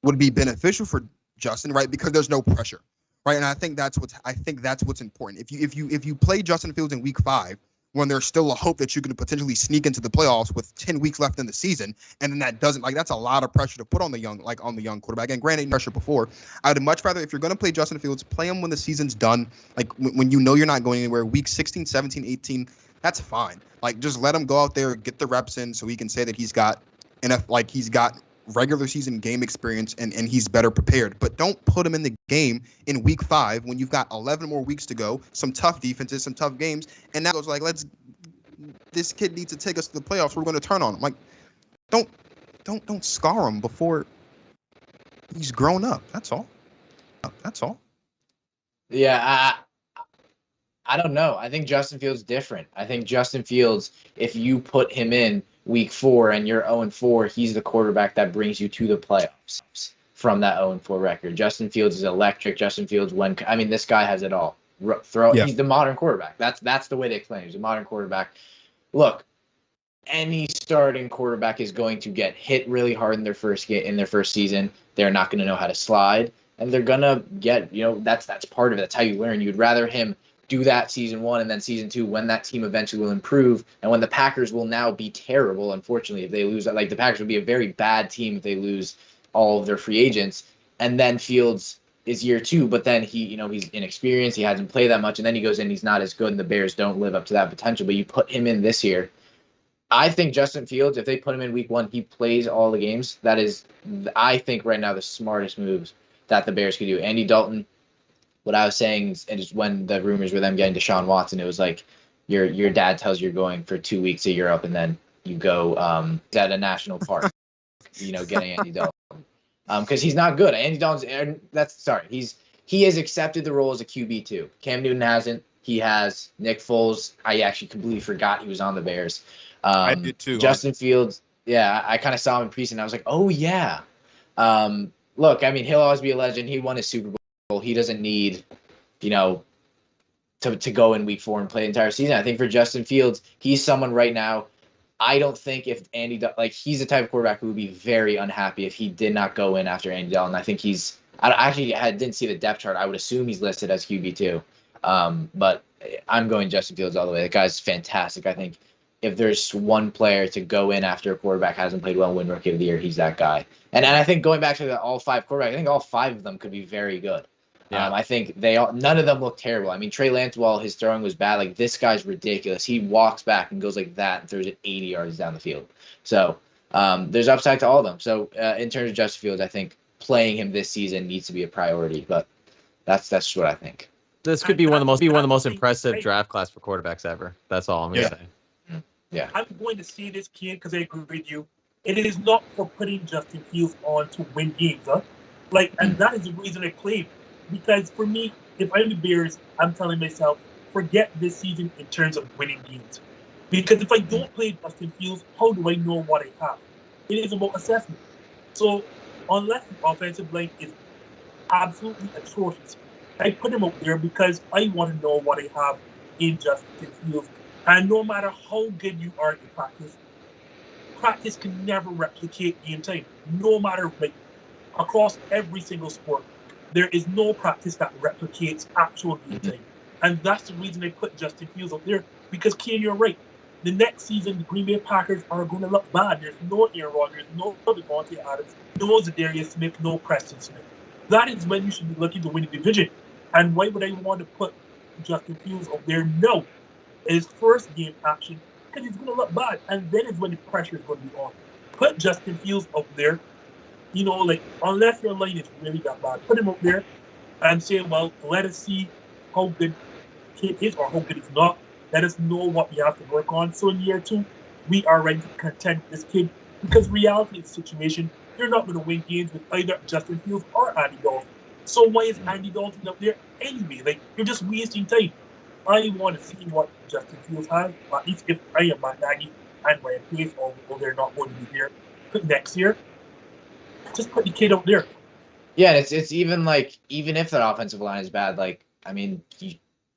would be beneficial for Justin, right? Because there's no pressure. Right, and I think that's what's important. If you play Justin Fields in week 5, when there's still a hope that you can potentially sneak into the playoffs with 10 weeks left in the season, and then that doesn't, like, that's a lot of pressure to put on the young quarterback. And granted, pressure before, I'd much rather, if you're going to play Justin Fields, play him when the season's done, like when you know you're not going anywhere. Week 16, 17, 18, that's fine. Like, just let him go out there, get the reps in, so he can say that he's got enough, like he's got regular season game experience and he's better prepared. But don't put him in the game in week 5 when you've got 11 more weeks to go, some tough defenses, some tough games, and now it's like, this kid needs to take us to the playoffs, we're going to turn on him. Like, don't scar him before he's grown up. That's all. Yeah, I don't know. I think Justin Fields is different. I think Justin Fields, if you put him in week 4 and you're 0-4, he's the quarterback that brings you to the playoffs from that 0-4 record. Justin Fields is electric. Justin Fields, this guy has it all. He's the modern quarterback. That's the way they explain it. He's a modern quarterback. Look, any starting quarterback is going to get hit really hard in their first season. They're not going to know how to slide, and they're going to get, that's part of it. That's how you learn. You'd rather him do that season 1 and then season 2 when that team eventually will improve, and when the Packers will now be terrible, unfortunately, if they lose. Like, the Packers would be a very bad team if they lose all of their free agents, and then Fields is year 2, but then he's inexperienced, he hasn't played that much, and then he goes in, he's not as good, and the Bears don't live up to that potential. But you put him in this year, I think Justin Fields, if they put him in week 1, he plays all the games. That is, I think right now, the smartest moves that the Bears could do. Andy Dalton, what I was saying is, and just when the rumors were them getting Deshaun Watson, it was like your dad tells you're going for 2 weeks to Europe, and then you go at a national park, getting Andy Dalton. Because he's not good. Andy Dalton's he has accepted the role as a QB2. Cam Newton hasn't. He has. Nick Foles, I actually completely forgot he was on the Bears. I did too. Justin Fields, yeah, I kind of saw him in preseason. I was like, oh yeah. Look, he'll always be a legend. He won his Super Bowl. He doesn't need, to go in week 4 and play the entire season. I think for Justin Fields, he's someone right now. I don't think if he's the type of quarterback who would be very unhappy if he did not go in after Andy Dalton. I think I didn't see the depth chart. I would assume he's listed as QB2. But I'm going Justin Fields all the way. The guy's fantastic. I think if there's one player to go in after a quarterback hasn't played well and win Rookie of the Year, he's that guy. And I think going back to all 5 quarterbacks, I think all 5 of them could be very good. Yeah. I think none of them look terrible. Trey Lance, while his throwing was bad, like, this guy's ridiculous. He walks back and goes like that and throws it 80 yards down the field. So there's upside to all of them. So in terms of Justin Fields, I think playing him this season needs to be a priority. But that's just what I think. This could be one of the most impressive draft class for quarterbacks ever. That's all I'm going to say. Yeah. I'm going to say this, Kian, because I agree with you. It is not for putting Justin Fields on to win games, huh? And that is the reason I played. Because for me, if I'm the Bears, I'm telling myself, forget this season in terms of winning games. Because if I don't play Justin Fields, how do I know what I have? It is about assessment. So unless the offensive line is absolutely atrocious, I put him out there because I want to know what I have in Justin Fields. And no matter how good you are in practice, practice can never replicate game time. No matter, like, across every single sport, there is no practice that replicates actual game time. And that's the reason they put Justin Fields up there. Because, Kane, you're right. The next season, the Green Bay Packers are going to look bad. There's no Aaron Rodgers, no Devontae Adams, no Zadarius Smith, no Preston Smith. That is when you should be looking to win the division. And why would I want to put Justin Fields up there? No. His first game action, because he's going to look bad. And then is when the pressure is going to be on. Put Justin Fields up there. You know, like, unless your line is really that bad, put him up there and say, well, let us see how good Kid is or how good it's not. Let us know what we have to work on. So in year 2, we are ready to contend with this kid, because reality is the situation. You're not going to win games with either Justin Fields or Andy Dalton. So why is Andy Dalton up there anyway? Like, you're just wasting time. I want to see what Justin Fields has, at least if I am Matt Nagy and Ryan Pace, although they're not going to be here next year. Just put the kid out there. Yeah, it's even like, even if that offensive line is bad, like, I mean,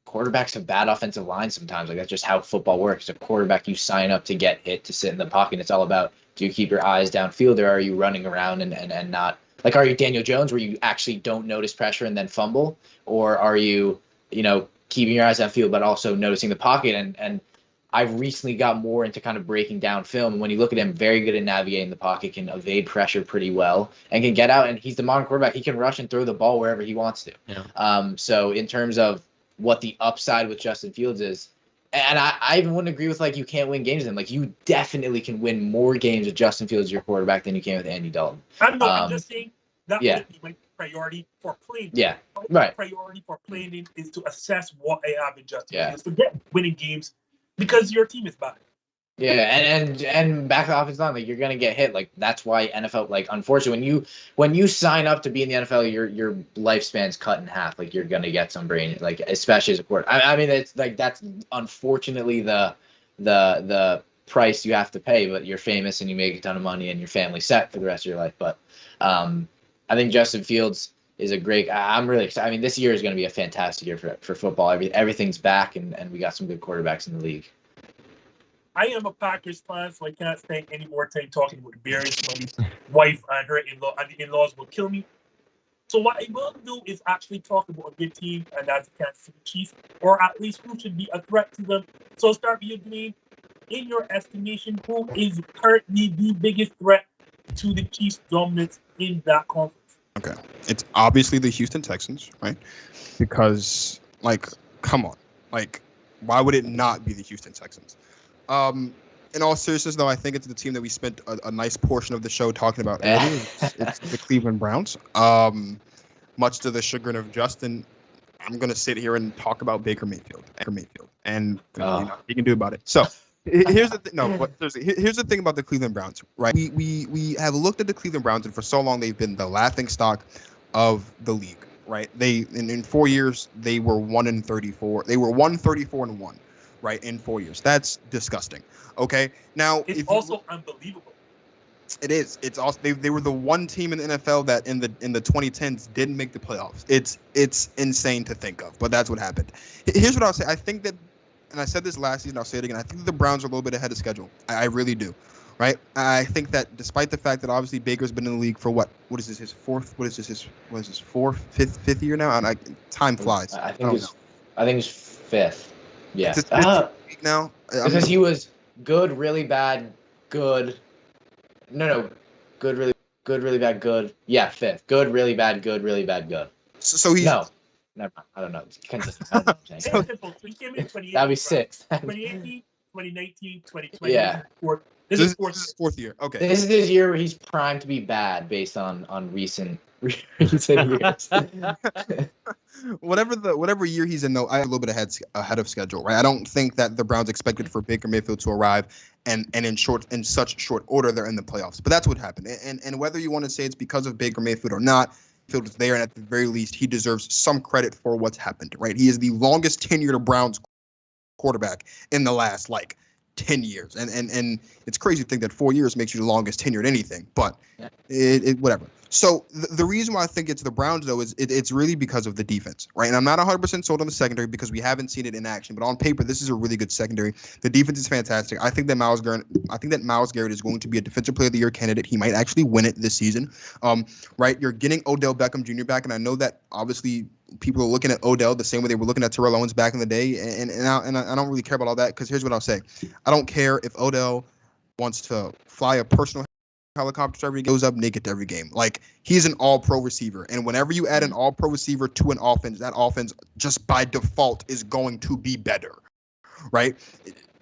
quarterbacks have bad offensive lines sometimes. Like, that's just how football works. A quarterback, you sign up to get hit, to sit in the pocket. It's all about, do you keep your eyes downfield, or are you running around and not, like, are you Daniel Jones where you actually don't notice pressure and then fumble? Or are you, keeping your eyes downfield but also noticing the pocket? And I've recently got more into kind of breaking down film. And when you look at him, very good at navigating the pocket, can evade pressure pretty well, and can get out. And he's the modern quarterback. He can rush and throw the ball wherever he wants to. Yeah. So in terms of what the upside with Justin Fields is, and I even wouldn't agree with, like, you can't win games with him. Like, you definitely can win more games with Justin Fields as your quarterback than you can with Andy Dalton. I'm just saying that would be my priority for playing. Yeah, my right. priority for playing is to assess what I have in Justin Fields. Forget winning games, because your team is bad. Yeah, and back to the offensive line, like, you're gonna get hit. Like, that's why NFL, like, unfortunately, when you sign up to be in the NFL, your lifespan's cut in half. Like, you're gonna get some brain, like, especially as a quarterback. I mean, it's like, that's unfortunately the price you have to pay. But you're famous and you make a ton of money and your family's set for the rest of your life. But I think Justin Fields is a great. I'm really excited. I mean, this year is going to be a fantastic year for football. Everything's back, and we got some good quarterbacks in the league. I am a Packers fan, so I can't spend any more time talking about the Bears. My wife and her in-laws will kill me. So what I will do is actually talk about a good team, and that's the Kansas City Chiefs, or at least who should be a threat to them. So I'll start with you, Dwayne. In your estimation, who is currently the biggest threat to the Chiefs' dominance in that conference? Okay. It's obviously the Houston Texans, right? Because, like, come on. Like, why would it not be the Houston Texans? In all seriousness, though, I think it's the team that we spent a nice portion of the show talking about earlier. It's the Cleveland Browns. Much to the chagrin of Justin, I'm going to sit here and talk about Baker Mayfield. And he can do about it. So here's the thing. No, but here's the thing about the Cleveland Browns, right? We have looked at the Cleveland Browns, and for so long they've been the laughing stock of the league, right? They in 4 years they were 1-34. They were 1-34-1. Right, in 4 years. That's disgusting. Okay, now it's also unbelievable. It is. It's also they were the one team in the NFL that in the 2010s didn't make the playoffs. It's insane to think of, but that's what happened. Here's what I'll say. I think that, and I said this last season, I'll say it again. I think that the Browns are a little bit ahead of schedule. I really do. Right. I think that despite the fact that obviously Baker's been in the league for what is this, his fourth? What is this? His fifth year now? And time flies. I think it's fifth. Yeah. It's now. Because he was good, really bad, good. No. Good, really bad, good. Yeah, fifth. Good, really bad, good, really bad, good. So he's. No. Never mind. I don't know. Consistent. I don't know what I'm saying. That'd be sixth. 2018, 2019, 2020. Yeah. This is fourth year. Okay. This is his year where he's primed to be bad based on recent years. Whatever year he's in, though, I have a little bit ahead of schedule, right? I don't think that the Browns expected for Baker Mayfield to arrive and in such short order they're in the playoffs. But that's what happened. And whether you want to say it's because of Baker Mayfield or not, Mayfield is there, and at the very least, he deserves some credit for what's happened, right? He is the longest tenured Browns quarterback in the last, 10 years. And it's crazy to think that 4 years makes you the longest tenured anything, but whatever. So the reason why I think it's the Browns, though, is it's really because of the defense, right? And I'm not 100% sold on the secondary because we haven't seen it in action. But on paper, this is a really good secondary. The defense is fantastic. I think that Myles Garrett is going to be a Defensive Player of the Year candidate. He might actually win it this season, right? You're getting Odell Beckham Jr. back, and I know that obviously people are looking at Odell the same way they were looking at Terrell Owens back in the day, and I don't really care about all that because here's what I'll say: I don't care if Odell wants to fly a personal helicopter every goes up naked to every game. Like, he's an all-pro receiver, and whenever you add an all-pro receiver to an offense, that offense just by default is going to be better, right?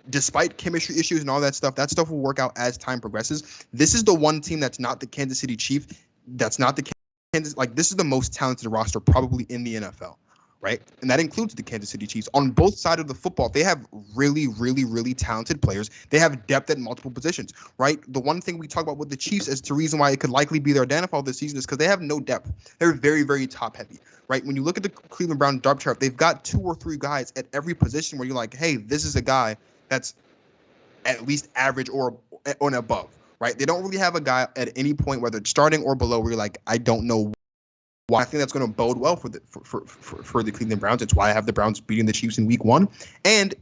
Despite chemistry issues and all that stuff will work out as time progresses. This is the one team that's not the Kansas City Chiefs. That's not the Kansas. Like, this is the most talented roster probably in the NFL. Right? And that includes the Kansas City Chiefs. On both sides of the football, they have really, really, really talented players. They have depth at multiple positions, right? The one thing we talk about with the Chiefs as the reason why it could likely be their downfall this season is because they have no depth. They're very, very top heavy, right? When you look at the Cleveland Browns depth chart, they've got 2 or 3 guys at every position where you're like, hey, this is a guy that's at least average or above, right? They don't really have a guy at any point, whether it's starting or below, where you're like, I don't know. I think that's going to bode well for the Cleveland Browns. It's why I have the Browns beating the Chiefs in Week 1. And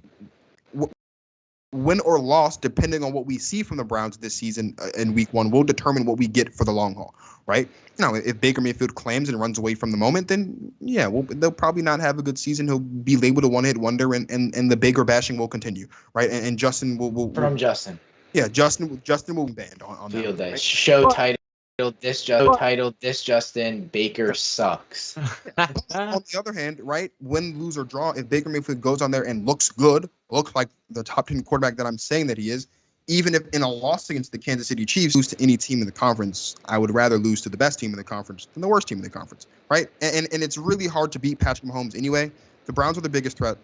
win or loss, depending on what we see from the Browns this season in Week 1, will determine what we get for the long haul, right? If Baker Mayfield claims and runs away from the moment, then yeah, they'll probably not have a good season. He'll be labeled a one-hit wonder, and the Baker bashing will continue, right? And Justin will Justin. Yeah, Justin will be banned on Field that. day. Right? Show titled this Justin Baker sucks. On the other hand, right, win, lose, or draw, if Baker Mayfield goes on there and looks good, looks like the top 10 quarterback that I'm saying that he is, even if in a loss against the Kansas City Chiefs, lose to any team in the conference, I would rather lose to the best team in the conference than the worst team in the conference, right? And it's really hard to beat Patrick Mahomes anyway. The Browns are the biggest threat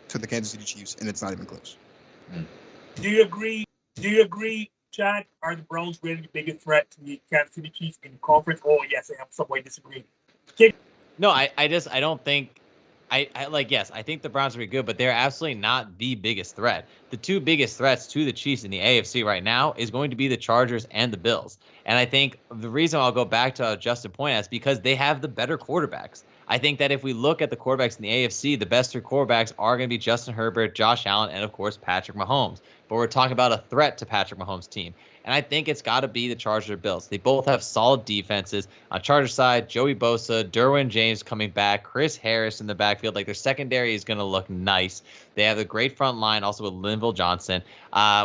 to the Kansas City Chiefs, and it's not even close. Do you agree, Chad? Are the Browns really the biggest threat to the Kansas City Chiefs in the conference? Oh, yes, I have some way disagree. No, I don't think. Yes, I think the Browns will be good, but they're absolutely not the biggest threat. The 2 biggest threats to the Chiefs in the AFC right now is going to be the Chargers and the Bills. And I think the reason I'll go back to Justin point is because they have the better quarterbacks. I think that if we look at the quarterbacks in the AFC, the best 3 quarterbacks are going to be Justin Herbert, Josh Allen, and of course Patrick Mahomes. But we're talking about a threat to Patrick Mahomes' team. And I think it's got to be the Chargers or Bills. They both have solid defenses. On Chargers side, Joey Bosa, Derwin James coming back, Chris Harris in the backfield. Like, their secondary is going to look nice. They have a great front line also with Linval Johnson.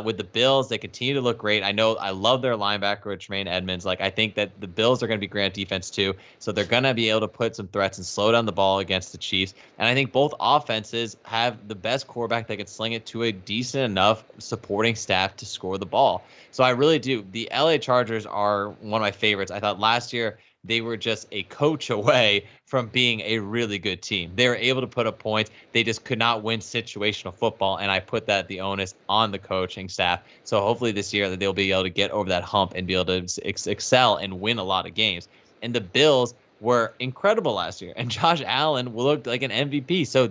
With the Bills, they continue to look great. I love their linebacker, Tremaine Edmonds. Like, I think that the Bills are going to be great at defense too. So they're going to be able to put some threats and slow down the ball against the Chiefs. And I think both offenses have the best quarterback that can sling it to a decent enough supporting staff to score the ball. So I really do. The LA Chargers are one of my favorites. I thought last year they were just a coach away from being a really good team. They were able to put up points. They just could not win situational football, and I put the onus on the coaching staff. So hopefully this year that they'll be able to get over that hump and be able to excel and win a lot of games. And the Bills were incredible last year, and Josh Allen looked like an MVP. So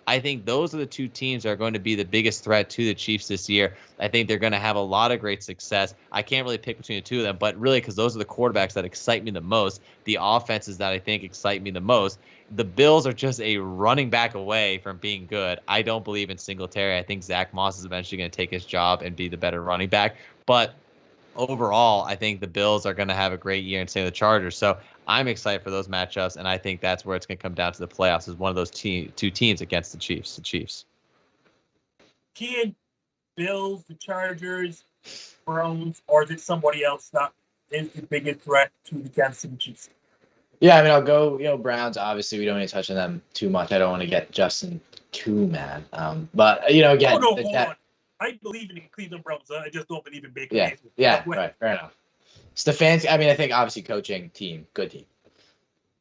I think those are the 2 teams that are going to be the biggest threat to the Chiefs this year. I think they're going to have a lot of great success. I can't really pick between the 2 of them, but really because those are the quarterbacks that excite me the most, the offenses that I think excite me the most. The Bills are just a running back away from being good. I don't believe in Singletary. I think Zach Moss is eventually going to take his job and be the better running back. But overall, I think the Bills are going to have a great year, and same with the Chargers. So I'm excited for those matchups, and I think that's where it's going to come down to the playoffs, is one of those 2 teams against the Chiefs. Kian, Bills, the Chargers, Browns, or is it somebody else that is the biggest threat to the Kansas City Chiefs? Yeah, I mean, I'll go, Browns. Obviously, we don't need to touch on them too much. I don't want to get Justin too mad. But, again. Hold on. I believe in the Cleveland Browns. I just don't believe in Baker Mayfield. Right, fair enough. Stefanski, I think obviously coaching team, good team.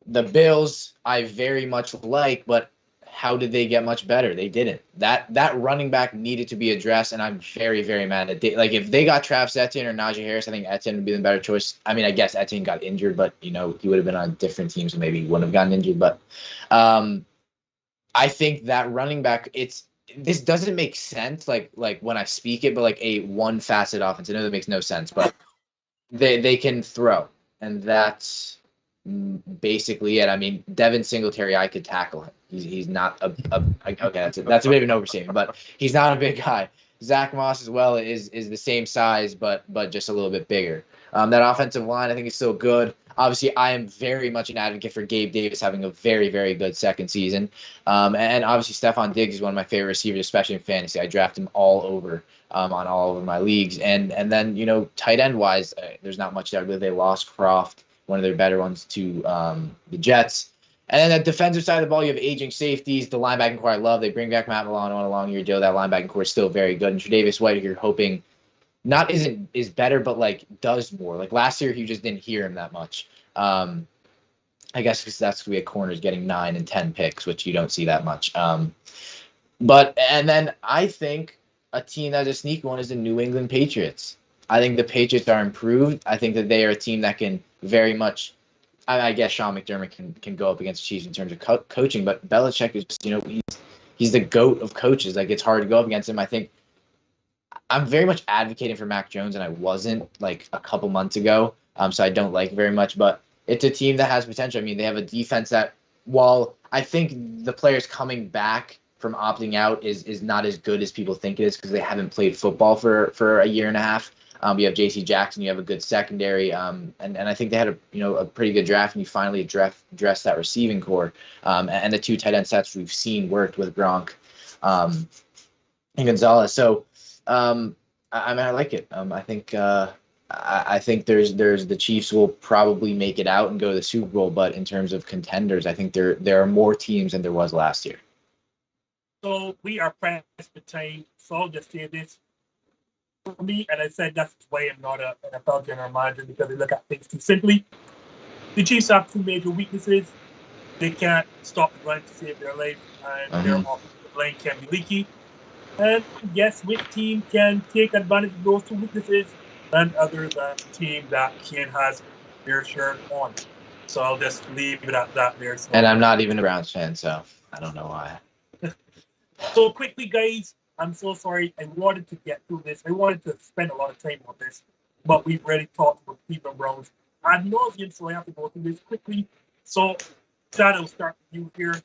The Bills, I very much like, but how did they get much better? They didn't. That running back needed to be addressed, and I'm very, very mad at it. Like, if they got Travis Etienne or Najee Harris, I think Etienne would be the better choice. I mean, I guess Etienne got injured, but, he would have been on a different team, so maybe he wouldn't have gotten injured. But I think that running back, this doesn't make sense like when I speak it, but like a one facet offense. I know that makes no sense, but they can throw, and that's basically it. I mean, Devin Singletary, I could tackle him. He's not okay. That's a bit of an overstatement, but he's not a big guy. Zach Moss as well is the same size, but just a little bit bigger. That offensive line, I think, is still good. Obviously, I am very much an advocate for Gabe Davis having a very, very good second season. And obviously, Stephon Diggs is one of my favorite receivers, especially in fantasy. I draft him all over on all of my leagues. And then, tight end wise, there's not much there. I believe they lost Croft, one of their better ones, to the Jets. And then the defensive side of the ball, you have aging safeties. The linebacking core I love. They bring back Matt Milano on a long-year deal. That linebacking core is still very good. And Tre'Davious White, you're hoping is better, but like does more. Like last year, you just didn't hear him that much. I guess because that's we had corners getting 9 and 10 picks, which you don't see that much. But then I think a team that's a sneaky one is the New England Patriots. I think the Patriots are improved. I think that they are a team that can very much. I guess Sean McDermott can go up against the Chiefs in terms of coaching, but Belichick is just, he's the GOAT of coaches. Like it's hard to go up against him. I think I'm very much advocating for Mac Jones, and I wasn't like a couple months ago. So I don't like it very much, but it's a team that has potential. I mean, they have a defense that, while I think the players coming back from opting out is not as good as people think it is because they haven't played football for a year and a half. You have J.C. Jackson, you have a good secondary, and I think they had a pretty good draft, and you finally addressed that receiving core, and the 2 tight end sets we've seen worked with Gronk and Gonzalez. So I like it. I think there's the Chiefs will probably make it out and go to the Super Bowl, but in terms of contenders, I think there are more teams than there was last year. So we are pressed for time. So I'll just say this. For me, and I said that's why I'm not an NFL general manager, because they look at things too simply. The Chiefs have 2 major weaknesses. They can't stop the run to save their life, and their offensive line can be leaky. And yes, which team can take advantage of those 2 weaknesses? None other than the team that Ken has their shirt on. So I'll just leave it at that there. So, and I'm not even a Browns fan, so I don't know why. So quickly, guys, I'm so sorry. I wanted to get through this. I wanted to spend a lot of time on this, but we've already talked about Cleveland Browns ad nauseum, so I have to go through this quickly. So, Chad, I'll start with you here.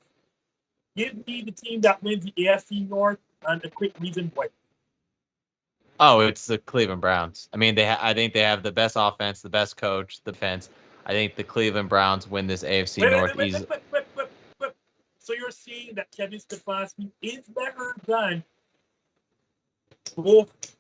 Give me the team that wins the AFC North and a quick reason why. Oh, it's the Cleveland Browns. I mean, I think they have the best offense, the best coach, the defense. I think the Cleveland Browns win this AFC North easily. So you're saying that Kevin Stefanski is better than both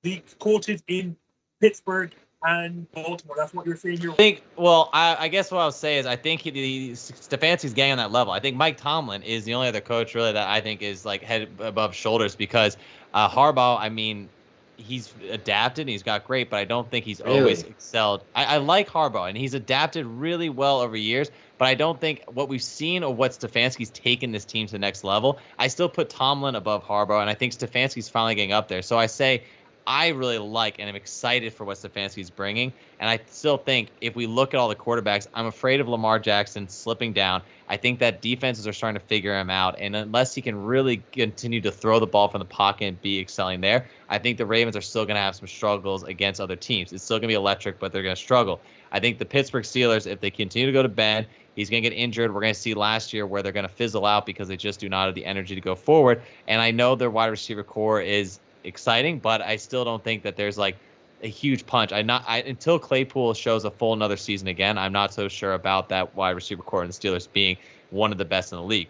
the coaches in Pittsburgh and Baltimore? That's what you're saying here? I guess what I'll say is I think Stefanski's getting on that level. I think Mike Tomlin is the only other coach really that I think is like head above shoulders, because Harbaugh, I mean, he's adapted and he's got great, but I don't think he's always excelled. I like Harbaugh, and he's adapted really well over years, but I don't think what we've seen or what Stefanski's taken this team to the next level. I still put Tomlin above Harbaugh, and I think Stefanski's finally getting up there. So I say I really like and I'm excited for what Stefanski's bringing. And I still think if we look at all the quarterbacks, I'm afraid of Lamar Jackson slipping down. I think that defenses are starting to figure him out. And unless he can really continue to throw the ball from the pocket and be excelling there, I think the Ravens are still going to have some struggles against other teams. It's still going to be electric, but they're going to struggle. I think the Pittsburgh Steelers, if they continue to go to Ben, he's going to get injured. We're going to see last year where they're going to fizzle out because they just do not have the energy to go forward. And I know their wide receiver core is exciting, but I still don't think that there's like a huge punch. Until Claypool shows a full another season again, I'm not so sure about that wide receiver core and the Steelers being one of the best in the league.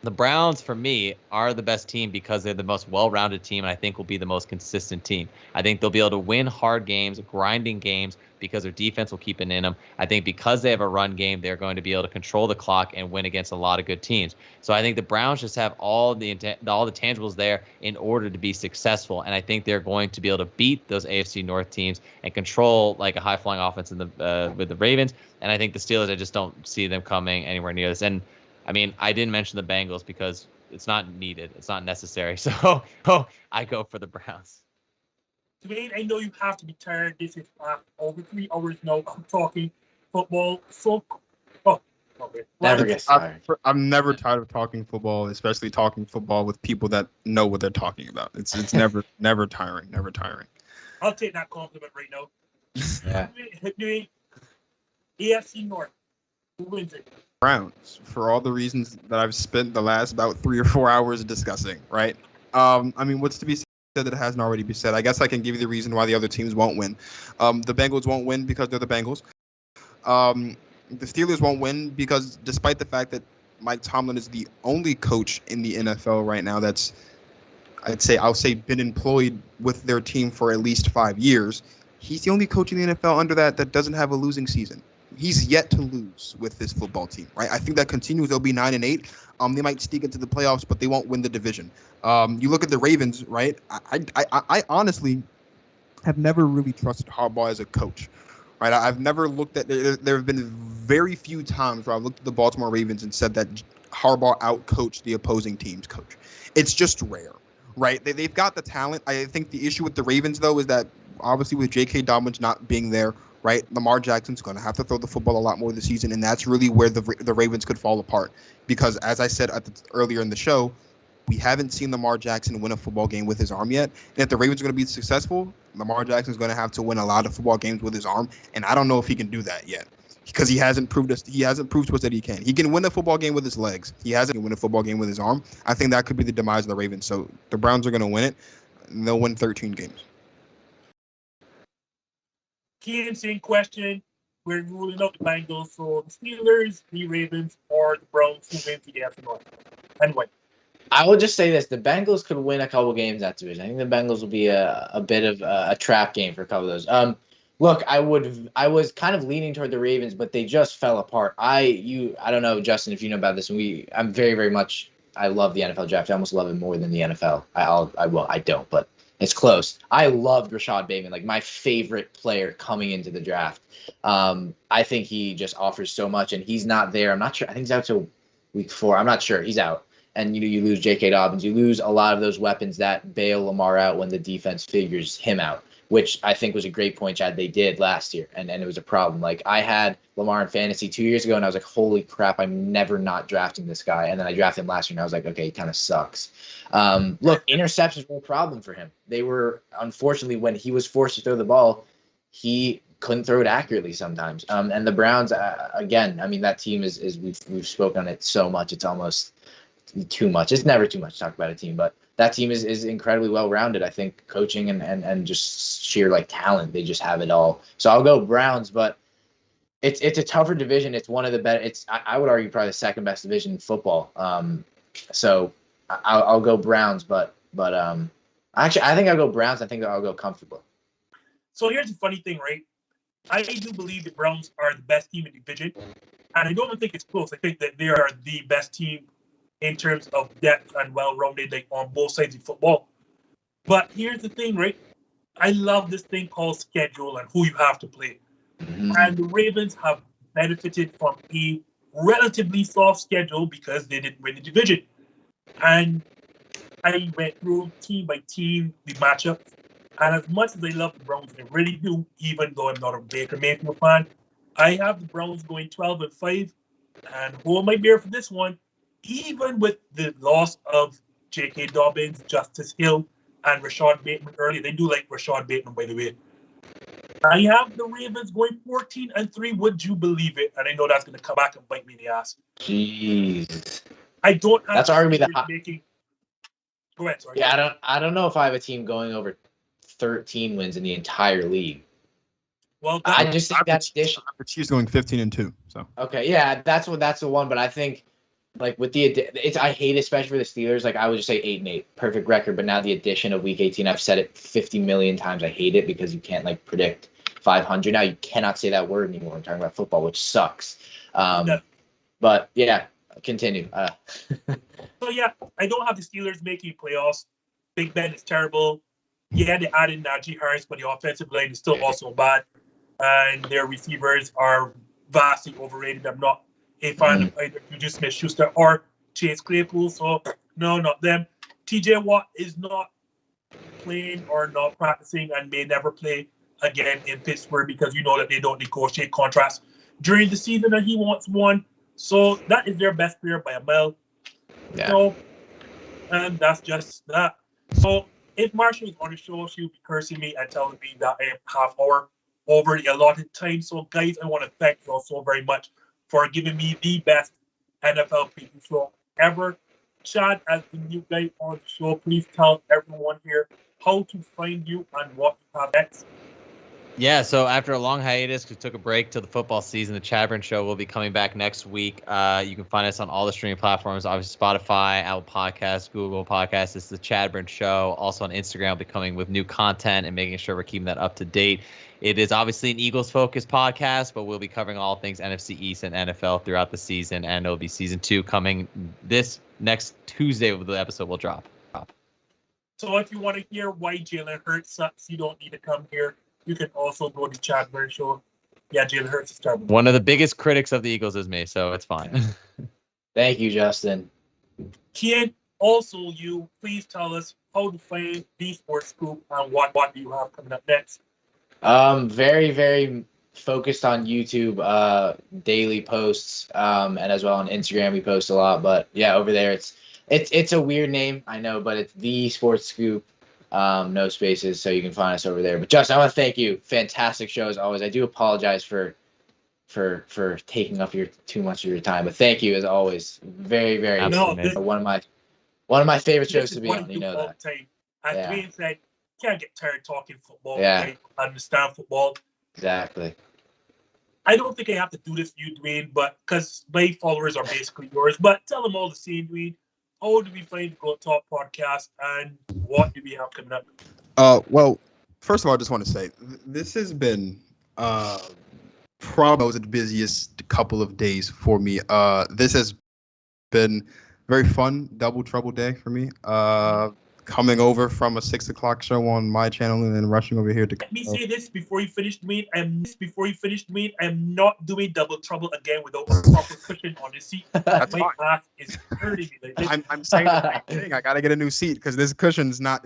The Browns, for me, are the best team because they're the most well-rounded team, and I think will be the most consistent team. I think they'll be able to win hard games, grinding games, because their defense will keep it in them. I think because they have a run game, they're going to be able to control the clock and win against a lot of good teams. So I think the Browns just have all the tangibles there in order to be successful, and I think they're going to be able to beat those AFC North teams and control like a high-flying offense with the Ravens. And I think the Steelers, I just don't see them coming anywhere near this. And I mean, I didn't mention the Bengals because it's not needed. It's not necessary. So I go for the Browns. Dwayne, I know you have to be tired. This is over 3 hours now. I'm talking football. So Okay. Never Well, gets tired. I'm never tired of talking football, especially talking football with people that know what they're talking about. It's never tiring, never tiring. I'll take that compliment right now. Yeah. Doing AFC North. Who wins it? Browns, for all the reasons that I've spent the last about 3 or 4 hours discussing, right? I mean, what's to be said that hasn't already been said? I guess I can give you the reason why the other teams won't win. The Bengals won't win because they're the Bengals. The Steelers won't win because despite the fact that Mike Tomlin is the only coach in the NFL right now that's, I'll say been employed with their team for at least 5 years, he's the only coach in the NFL under that doesn't have a losing season. He's yet to lose with this football team, right? I think that continues. They'll be 9-8. They might sneak into the playoffs, but they won't win the division. You look at the Ravens, right? I honestly have never really trusted Harbaugh as a coach, right? I've never looked at. There have been very few times where I've looked at the Baltimore Ravens and said that Harbaugh outcoached the opposing team's coach. It's just rare, right? They've got the talent. I think the issue with the Ravens, though, is that obviously with J.K. Dobbins not being there, right, Lamar Jackson's going to have to throw the football a lot more this season, and that's really where the Ravens could fall apart. Because as I said earlier in the show, we haven't seen Lamar Jackson win a football game with his arm yet. And if the Ravens are going to be successful, Lamar Jackson's going to have to win a lot of football games with his arm, and I don't know if he can do that yet. Because he hasn't proved to us that he can. He can win a football game with his legs. He hasn't win a football game with his arm. I think that could be the demise of the Ravens. So the Browns are going to win it, and they'll win 13 games. Key same question. We're ruling out the Bengals, so the Steelers, the Ravens, or the Browns who wins the AFC North. Anyway. I will just say this: the Bengals could win a couple games in that division. I think the Bengals will be a bit of a trap game for a couple of those. Look, I was kind of leaning toward the Ravens, but they just fell apart. I don't know, Justin, if you know about this. I'm very, very much. I love the NFL draft. I almost love it more than the NFL. I don't, but it's close. I loved Rashad Bateman, like my favorite player coming into the draft. I think he just offers so much, and he's not there. I'm not sure. I think he's out till week 4. I'm not sure. He's out. And you lose J.K. Dobbins. You lose a lot of those weapons that bail Lamar out when the defense figures him out, which I think was a great point, Chad. They did last year, and it was a problem. Like, I had Lamar in fantasy 2 years ago, and I was like, holy crap, I'm never not drafting this guy. And then I drafted him last year, and I was like, okay, he kind of sucks. Look, interceptions were a problem for him. They were, unfortunately, when he was forced to throw the ball, he couldn't throw it accurately sometimes. And the Browns, again, I mean, that team is we've spoken on it so much, it's almost too much. It's never too much to talk about a team, but that team is incredibly well-rounded. I think coaching and just sheer like talent, they just have it all. So I'll go Browns, but it's a tougher division. It's one of the better. I would argue probably the second best division in football. So I'll go Browns, but actually I think I'll go Browns. I think I'll go comfortable. So here's the funny thing, right? I do believe the Browns are the best team in the division, and I don't think it's close. I think that they are the best team in terms of depth and well-rounded, like on both sides of football. But here's the thing, right? I love this thing called schedule and who you have to play. Mm-hmm. And the Ravens have benefited from a relatively soft schedule because they didn't win the division. And I went through team by team the matchups. And as much as I love the Browns, I really do, even though I'm not a Baker Mayfield fan, I have the Browns going 12-5. And hold my beer for this one. Even with the loss of J.K. Dobbins, Justice Hill, and Rashad Bateman earlier, they do like Rashad Bateman, by the way. I have the Ravens going 14-3. Would you believe it? And I know that's going to come back and bite me in the ass. Jeez. I don't have. That's arguably making. Go ahead. Sorry. Yeah, I don't know if I have a team going over 13 wins in the entire league. Well, I just think that's the Chiefs going 15-2. So okay, yeah, that's the one. But I think. Like with I hate it, especially for the Steelers. Like I would just say 8-8, perfect record. But now the addition of Week 18, I've said it 50 million times. I hate it because you can't like predict 500. Now you cannot say that word anymore. I'm talking about football, which sucks. But yeah, continue. So yeah, I don't have the Steelers making playoffs. Big Ben is terrible. Yeah, they added Najee Harris, but the offensive line is still also bad, and their receivers are vastly overrated. I'm not a fan of either Juju Smith-Schuster or Chase Claypool, so no, not them. TJ Watt is not playing or not practicing and may never play again in Pittsburgh because you know that they don't negotiate contracts during the season and he wants one. So that is their best player by a mile. Yeah. So, and that's just that. So if Marshall is on the show, she will be cursing me and telling me that I am half hour over the allotted time. So guys, I want to thank you all so very much for giving me the best NFL preview show ever. Chad, as the new guy on the show, please tell everyone here how to find you and what you have next. Yeah, so after a long hiatus, we took a break till the football season. The Chadburn Show will be coming back next week. You can find us on all the streaming platforms, obviously Spotify, Apple Podcasts, Google Podcasts. It's the Chadburn Show. Also on Instagram, we'll be coming with new content and making sure we're keeping that up to date. It is obviously an Eagles-focused podcast, but we'll be covering all things NFC East and NFL throughout the season, and it'll be season 2 coming this next Tuesday. The episode will drop. So if you want to hear why Jalen Hurts sucks, you don't need to come here. You can also go to Chadburn Show. Yeah, Jalen Hurts is terrible. One of the biggest critics of the Eagles is me, so it's fine. Thank you, Justin. Kian, also you, please tell us how to find the Sports Scoop and what do you have coming up next? Very, very focused on YouTube, daily posts, and as well on Instagram we post a lot. But yeah, over there it's a weird name, I know, but it's the Sports Scoop. No spaces, so you can find us over there. But Justin, I want to thank you. Fantastic show as always. I do apologize for taking up too much of your time, but thank you as always. Very, very one of my favorite shows to be on. You know that. Time. As Dwayne said, can't get tired talking football. Yeah. I understand football. Exactly. I don't think I have to do this for you, Dwayne, but because my followers are basically yours. But tell them all the same, Dwayne. How do we find the Go Talk podcast and what do we have coming up? Well, first of all, I just want to say this has been probably the busiest couple of days for me. This has been very fun, double trouble day for me. Coming over from a 6 o'clock show on my channel and then rushing over here to. Let me say this before you finish, Dwayne. I am not doing double trouble again without a proper cushion on the seat. That's my fine. ass is hurting me. I'm saying the same thing. I gotta get a new seat because this cushion's not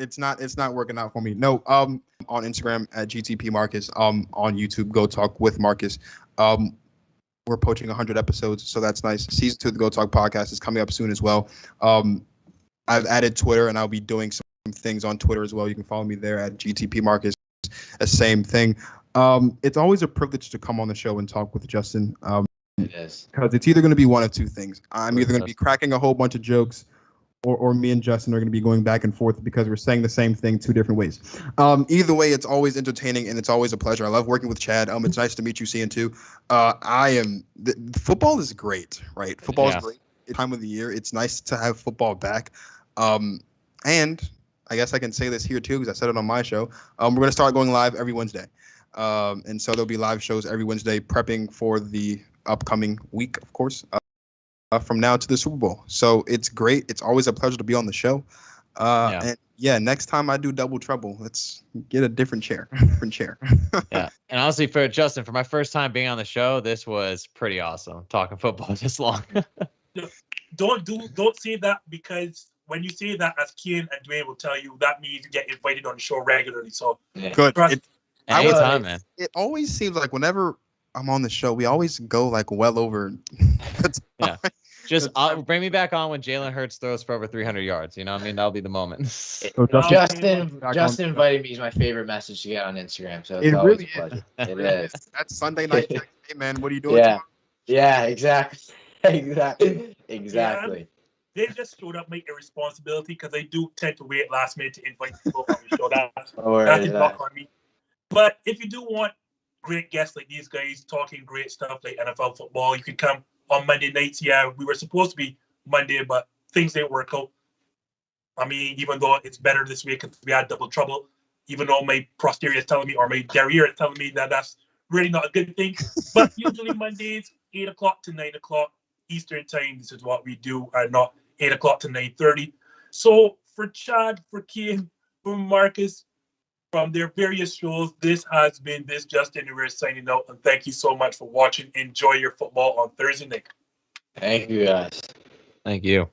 working out for me. No, on Instagram at GTP Marcus, on YouTube, Go Talk with Marcus. We're approaching 100 episodes, so that's nice. Season 2 of the Go Talk podcast is coming up soon as well. I've added Twitter, and I'll be doing some things on Twitter as well. You can follow me there at GTP Marcus. The same thing. It's always a privilege to come on the show and talk with Justin. It is. Because it's either going to be one of two things. I'm either going to be cracking a whole bunch of jokes, or me and Justin are going to be going back and forth because we're saying the same thing 2 different ways. Either way, it's always entertaining and it's always a pleasure. I love working with Chad. It's nice to meet you, Cian, too. Football is great, right? Football is great. It's time of the year. It's nice to have football back. And I guess I can say this here, too, because I said it on my show. We're going to start going live every Wednesday. And so there'll be live shows every Wednesday prepping for the upcoming week, of course. From now to the Super Bowl. So it's great. It's always a pleasure to be on the show. And next time I do double trouble, let's get a different chair. Yeah. And honestly, for Justin, for my first time being on the show, this was pretty awesome. Talking football this long. Don't say that, because when you say that, as Kian and Dwayne will tell you, that means you get invited on the show regularly. So good. Anytime, man. It always seems like whenever I'm on the show, we always go like well over. Yeah. Just bring me back on when Jalen Hurts throws for over 300 yards. You know what I mean? That'll be the moment. Justin invited me. He's my favorite message to get on Instagram. So it's always a pleasure. It is. That's Sunday night. Hey, man, what are you doing? Yeah. Yeah, exactly. Exactly. Yeah, they just showed up my irresponsibility, because I do tend to wait last minute to invite people on the show. That's not on me. But if you do want great guests like these guys talking great stuff like NFL football, you can come on Monday nights. Yeah, we were supposed to be Monday, but things didn't work out. I mean, even though it's better this week because we had double trouble, even though my posterior is telling me, or my derriere is telling me that that's really not a good thing. But usually Mondays, 8 o'clock to 9 o'clock Eastern time, this is what we do, and not 8 o'clock to 9:30. So for Chad, for Kian, for Marcus, from their various shows, this has been this Justin, and we're signing out. And thank you so much for watching. Enjoy your football on Thursday night. Thank you, guys. Thank you.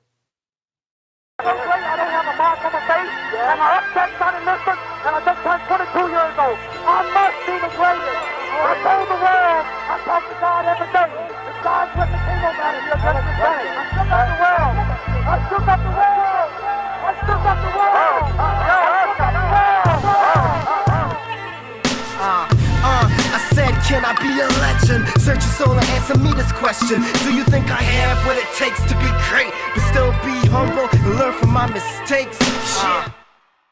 I don't have a mark on my face, and my upset son in Lisbon, and I just turned 22 years old. I must be the greatest. I told the world, I talk to God every day. If God's with me, ain't no matter. can I be a legend? Search your soul and answer me this question. Do you think I have what it takes to be great, but still be humble and learn from my mistakes?